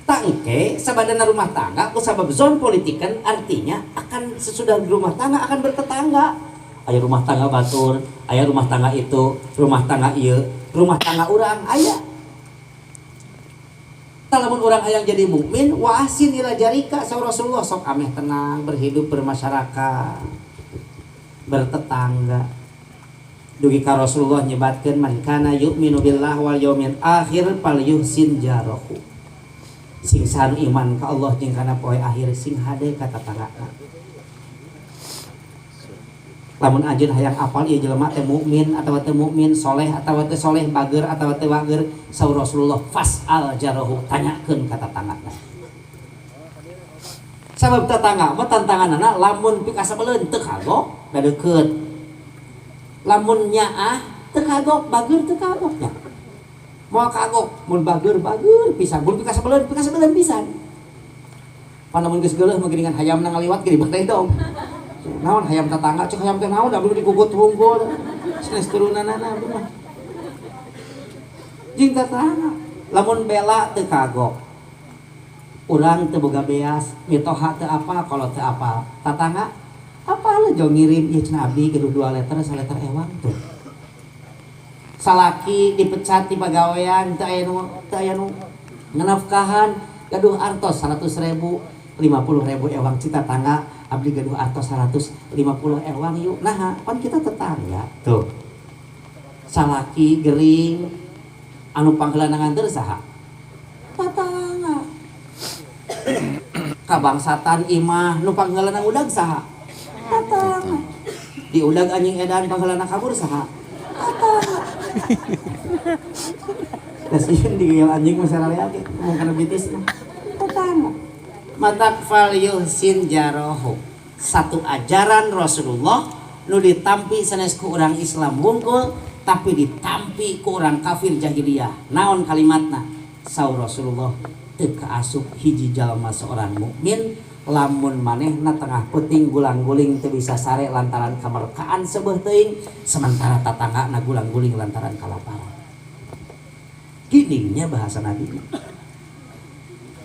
tangke sabadana rumah tangga ku sabab zon politikan artinya akan sesudah rumah tangga akan bertetangga aya rumah tangga batur aya rumah tangga itu rumah tangga ieu rumah tangga urang aya lamun orang hayang jadi mukmin wa ahsin ila jarika saur Rasulullah sok ameh tenang berhidup bermasyarakat bertetangga dugi ka Rasulullah nyebatkeun man kana yu'minu billahi wal yaumil akhir falyuhsin jarahu sing sanu iman ka Allah jeung kana poe akhir sing hade ka tatanggana lamun anjeun hayang apal ieu jelema teh mukmin atawa teu mukmin soleh atawa teu soleh bager atawa teu bager saur Rasulullah fas'al jarahu tanyakeun ka tatanggana sabab tetangga mah tantanganana lamun pika sabeleun teu kagok da deukeut lamun nyaah teu kagok bager teu kagok nya moal kagok mun bager pisan mun pika sabeleun pisan panamun geus geuleuh mah geuningan hayamna ngaliwat ge dibanteh dong naon hayam tetangga cek hayam teh naon da belum dikukut wungkul sanes turunanana mah jeung tetangga lamun bela teu kagok urang teu boga beas mitoha teu apa kalau teu apa tetangga apa lu jauh ngirim ieu cenah abdi kudu 2 letter 1 letter ewang tuh salaki dipecat di pagawean teu aya nu nganafkahan gaduh artos 100.000 50.000 ewang cita tangga abdi gaduh artos 150 ewang yuk. Nah kan kita tetangga tuh salaki gering anu panggelanangan teu saha tetangga kabangsatan imah nu panggelanang udag saha tetangga di udag anjing edan panggelanang kabur saha tetangga dasieun di anjing masalah ge ngomong kana bitis mah tetangga matak fal yuhsin jarohu satu ajaran Rasulullah nu ditampi sanes ku urang Islam wungkul tapi ditampi ku urang kafir jahiliyah naon kalimatna saur Rasulullah teu kaasup hiji jalma seorang mukmin lamun manehna tengah peuting gulang-guling teu bisa sare lantaran kamerkaan sebeuh teuing sementara tatanggana gulang-guling lantaran kalaparan giningnya bahasa Nabi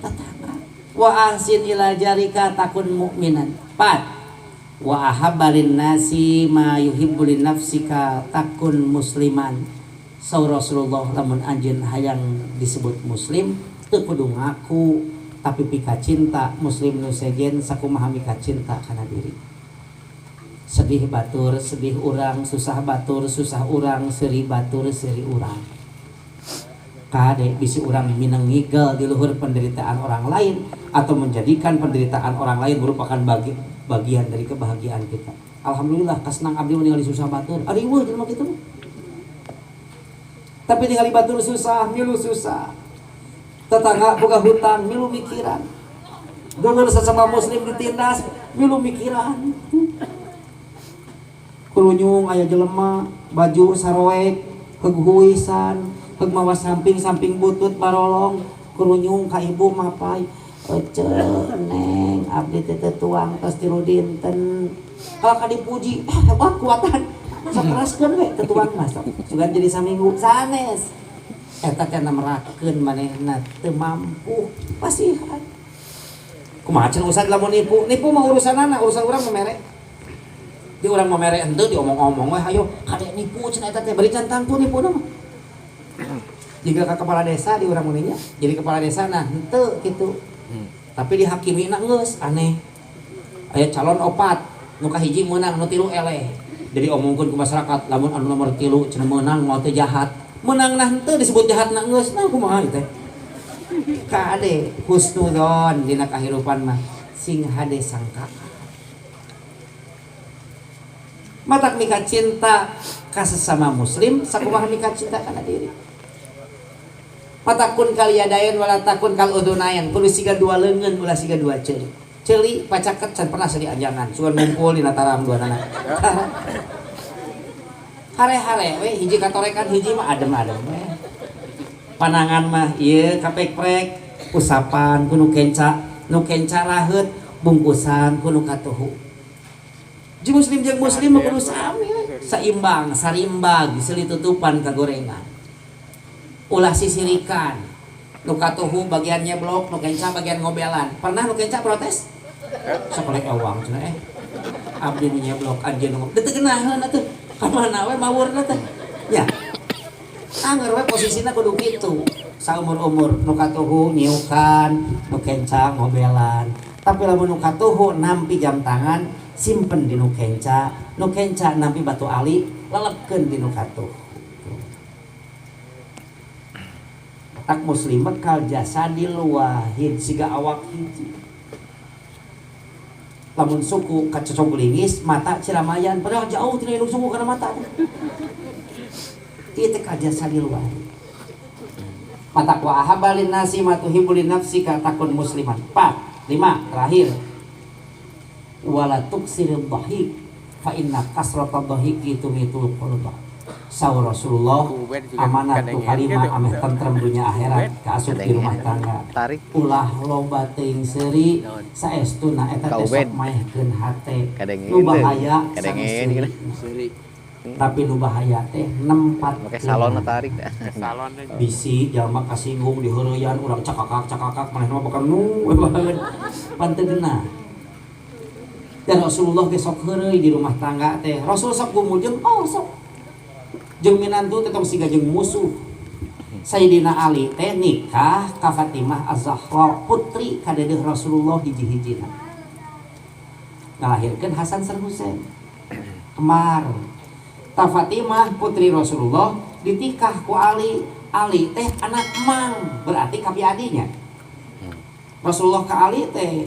tetangga wa ahsin ila jarika takun mukminan 4 wa ahabbalin nasi ma yuhibbulin nafsika takun musliman saur Rasulullah lamun anjeun hayang disebut muslim teu kudu ngaku tapi pika cinta muslim nu sejen sakumaha mika cinta kana diri sedih batur sedih urang susah batur susah urang seuri batur seuri urang kade bisi urang minengigel di luhur penderitaan orang lain atau menjadikan penderitaan orang lain merupakan bagian dari kebahagiaan kita. Alhamdulillah kasnang abdi ningali susah batur ari weuh jelema kitu tapi ningali batur susah milu susah tetangga boga hutang milu mikiran dulur sesama muslim ditindas milu mikiran kurunyung aya jelema baju saroek keguhuisan heug mawa samping butut barolong kurunyung ka ibu mapai ece neng abdi teh tuang tos tilu dinten kalau ka dipuji hebat kuatan saperaskeun we teh tuang mah sugan jadi saminggu sanes eta teh namerakeun manehna teu mampu pasihan kumaha cenah usah lamun nipu mah urusanana urusan urang memere di urang memere henteu diomong-omong we hayo kade nipu cenah eta teh bari can tu nipuna mah jika ke kepala desa di urang muninya jadi kepala desa nah henteu kitu tapi dihakimina geus aneh aya calon 4 nu kahiji meunang nu 3 eleh jadi omongkeun ku masyarakat lamun anu nomor 3 cenah meunang mau teh jahat meunang nah henteu disebut jahatna geus nah kumaha teh kade husnudzon dina kahirupan mah sing hade sangka matak mika cinta ka sesama muslim sakumaha mika cinta kana diri matakun kaliyadayan wala takun kal udunayan kudu siga dua leungeun ulah siga dua ceuli pacaket can pernah sadi anjangan sugan ngumpul dina taram duanana hare-hare we hiji katorekan hiji mah adem-adem we panangan mah ieu kapek-prek usapan kudu kenca raheut bungkusan kudu katuhu jeung muslim kudu sami we saimbang sarimbag seuli tutupan kagorengan ulah sisirikan nu katuhu bagian nyeblok nu kenca bagian ngobelan pernah nu kenca protes sakolek ewang cenah abdi nu nyeblok anjeun nu teu geunaheun atuh ka mana we mawurna teh nya anger we posisina kudu kitu saumur-umur nu katuhu nyiukan nu kenca ngobelan tapi lamun nu katuhu nampi jam tangan simpen di nu kenca nampi batu ali lelepkeun di nu katuhu tak muslim kal jasadil wahid siga awak hiji lamun suku kacocok lingis mata ciramayan padahal jauh tina indung suku kana mata ieu teh kal jasadil wahid mata wa ahabalin nasi matuhibulin nafsi ka takun musliman 4 5 terakhir wala tuksiril dhahik fa inna kasrata dhahiki tumitul qulub saur Rasulullah amanah tu kalimah ameh tentrem dunya akhirat kaasup di rumah tangga ulah loba teuing seuri saestuna eta teh sok maehkeun hate nu bahaya seuri tapi nu bahaya teh nempat salon tarik salon bisi jalma kasinggung di heureuyan urang cakakak manehna mah bakal nu baheun pan teu geunah dan Rasulullah ge sok heureuy di rumah tangga teh Rasul sok gumujeng sok jeung minantu tetep siga jeung musuh Sayyidina Ali teh nikah ka Fatimah Az-Zahra putri kadedeh Rasulullah hiji-hijina ngalahirkeun Hasan sareng Husain kemar. Ta Fatimah putri Rasulullah ditikah ku Ali. Ali teh anak emang berarti kapi adinya. Rasulullah ka Ali teh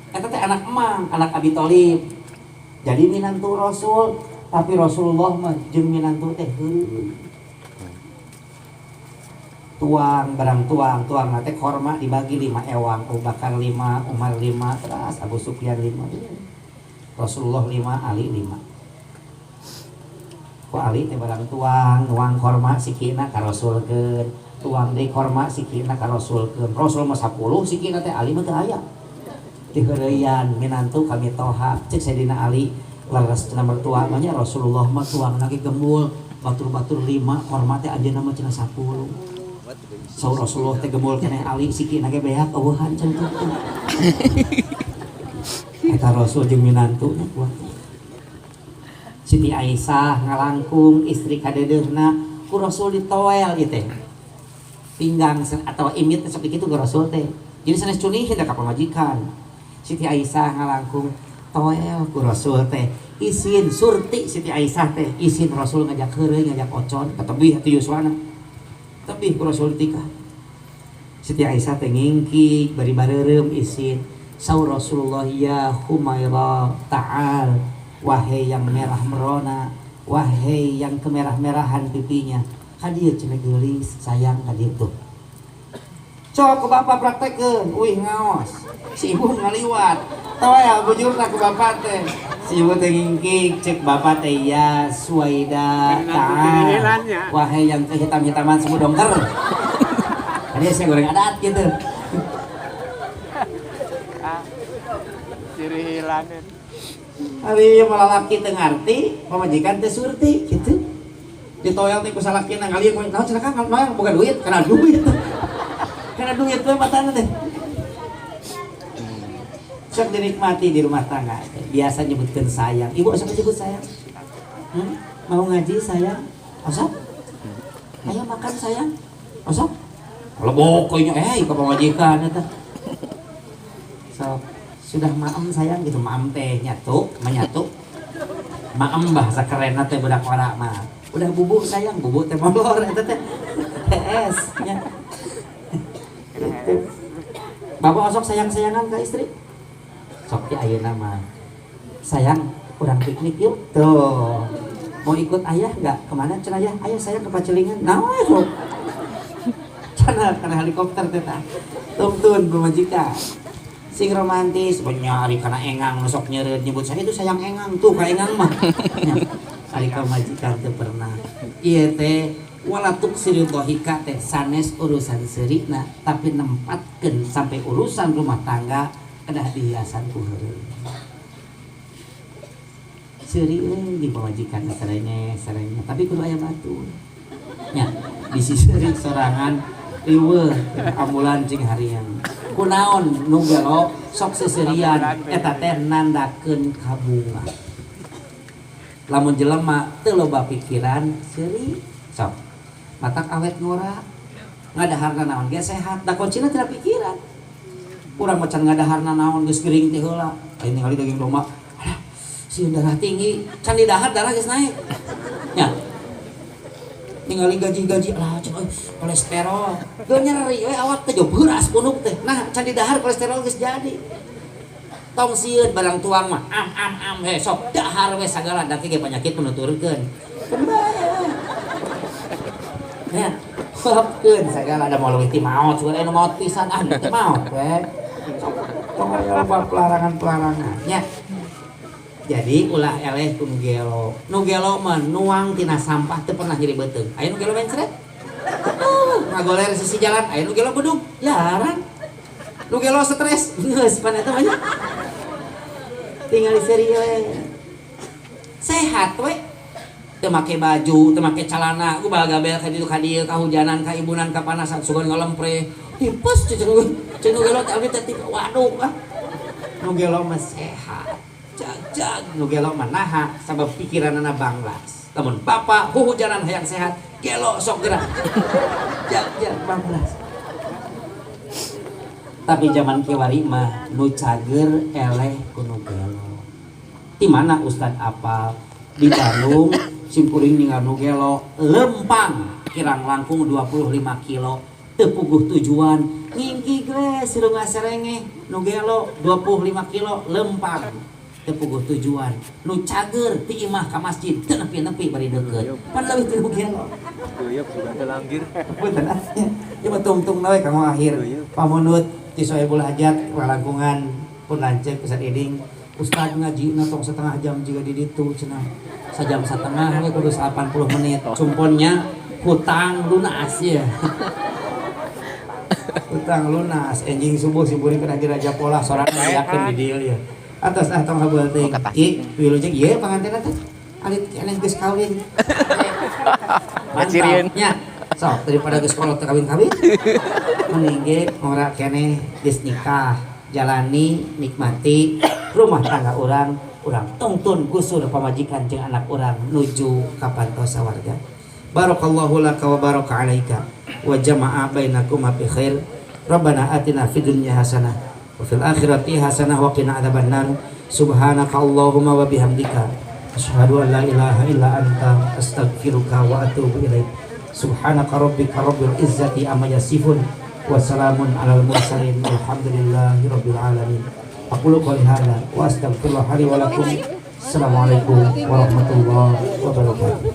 eta teh anak emang, anak Abi Thalib. Jadi minantu Rasul, tapi Rasulullah mah jeung minantu teh heureul. Tuang barang tuang teh korma dibagi 5 ewang, Abu Bakar 5, Umar 5, terus Abu Sufyan 5. Rasulullah 5, Ali 5. Ku Ali teh barang nuang korma sikina ka Rasulkeun, tuang deui korma sikina ka Rasulkeun. Rasul mah 10 sikina teh Ali mah teu aya. Di heureuyan minantu kami toha cek Sayyidina Ali laras cenah mertua mah nya Rasulullah mah tuangna ge gembul batur-batur 5 korma teh ajeuna mah cenah 10. Saur Rasulullah teh gembul keneh Ali sikina ge beak eueuhan cenah kitu. Eta Rasul jeung minantu nya kuat. Siti Aisyah ngalangkung istri kadedehna ku Rasul ditoel ieu teh. Pinggang atau imit seperti kitu ku Rasul teh. Jadi sanes cunihin da ka pamajikan. Siti Aisyah ngalangkung toel ku Rasul teh. Isin surti Siti Aisyah teh, isin Rasul ngajak heureuy ngajak ocon katebih atuh yuswana. Tebih ku Rasul tikah. Siti Aisyah teh ngingkik bari bareureum isin. Saur Rasulullah ya Humaira ta'al, wahai yang merah merona, wahai yang kemerah-merahan pipinya, kadieu cenah geulis sayang kadieu tuh. Cok ke bapak praktekeun, uih ngaos. Si ibu ngaliwat. Toel bujurna ke bapak teh. Si ibu teh ngingkik cek bapak teh ya Suwaida ta'al, wahai yang kehitam-hitaman semua dongker. Kadieu saya goreng adat gitu. Ciri hilanin. Ari malah laki teu ngarti, pamajikan teh surti gitu. Ditoel teh ku salakina ngalieu naon cenah Kang moal boga duit, kana duit. Kana duit we matana teh. Sok dinikmati di rumah tangga. Biasa nyebutkeun sayang. Ibu asa nyebut sayang? Mau ngaji sayang? Asa? Ayo makan sayang? Asa? Lebok koynya ka pamajikan eta. Sok sudah maem sayang gitu, maem teh nyatu, menyatu. Maem bahasa kerenna teh budak ora mah. Udah bubuk sayang, bubuk teh molor eta teh. TS nya. Gitu. Bapak osok sayang-sayangan ke istri. Sok di ayeuna mah. Sayang, urang piknik yuk. Tuh. Mau ikut ayah enggak? Kemana cenah ayah? Ayo sayang ke Pacelingan. Naon sok. Cenah kana helikopter teh tah. Tungtun pemajikan. Sing romantis nyari kana engang nusok nyeureut nyebut saya itu sayang engang tuh ka engang mah. Ari ka majikan teu pernah. Ieu teh wala tuksiri dhahika teh sanes urusan seurina tapi nempatkeun sampai urusan rumah tangga kedah dihiasan ku heureul. Seuri euy di pamajikan sarenya tapi kudu aya batu. Nya bisi seuri sorangan riweuh ambulan jeung harian. Kunaon nu gelo sok seserian eta teh nandakeun kabunga. Lamun jelema teu loba pikiran seuri sok matak awet ngora ngadaharna naon ge sehat da kuncina teu pikiran. Urang macan ngadaharna naon geus gering teh heula. Aing ningali daging domba alah sieun darah tinggi can di dahar darah geus naik. Nya ningali gaji-gaji lah cenah kolesterol geu nyeri we awak teh jo beuras punuk teh nah can di dahar kolesterol geus jadi tong sieun barang tuang mah am he sok dahar we sagala da ge penyakit menuturkeun kembali ya hapkeun sagala ada malu ti maot sugan anu maot pisan teh maot we tong aya pelarangan-pelarangan nya. Jadi ulah eleh ku nu gelo mah nuang tina sampah teu pernah jadi beuteung. Aya nu gelo mencret. Ngagoler sisi jalan, aya nu gelo bedug. Jarang. Nu gelo stres, geus pan eta mah. Tinggal seri we. Sehat we. Teu make baju, teu make calana, ku balagabel ka ditu ka dieu kahujanan, kaibunan, kapanasan, sugan ngalempre. Tipes cenah gelo teh abdi teh waduh ah. Nu gelo mah sehat. Jag nu gelo mah naha sabab pikiranna banglas. namun bapak hujanan hayang sehat gelo sok gerak jak bablas. Tapi zaman kiwari mah nu cager eleh kuno gelo. Di mana Ustad apal di Bandung simpuring ningal nu gelo lempang kirang langkung 25 kilo tepuguh tujuan ngingki gres sirunga serenge nu gelo 25 kilo lempang tepuguh tujuan nu cager ti imah ka masjid teu nepi-nepi bari deukeut pan leuwih teu nu gelo Tuyuk sudah telanggir. punten atuh ieu mah tungtung we kanggo akhir pamunut ti Soebul Hajat lalangkungan pun lanceuk Ustad Iding Ustad ngaji tong setengah jam juga di ditu cenah sajam setengah we kudu 80 menit cumponnya hutang lunas ya hutang lunas enjing subuh simpuring kana Raja Pola sorangan yakeun di dieu ya atas tong habeul teuing ieu wilujeng ieu pangantenna teh alit keneh geus kawin mantapnya sok daripada geus kolot teu kawin-kawin mending ge ora keneh geus nikah jalani nikmati rumah tangga urang tungtun gusur pamajikan jeung anak urang nuju ka pantos sawarga. Barakallahu laka wa baraka alaika wa jama'a bainakum bi khair. Rabbana atina fid dunya hasanah wa fil akhirati hasanah wa qina adzabannar. Subhanaka Allahumma wa bihamdika asyhadu an la ilaha illa anta astaghfiruka wa atubu ilaik. Subhanaka rabbika rabbil izzati amma yasifun wa salamun alal mursalin walhamdulillahi rabbil alamin. Aqulu qouli hadza wa astaghfirullah li wa lakum. Assalamualaikum warahmatullahi wabarakatuh.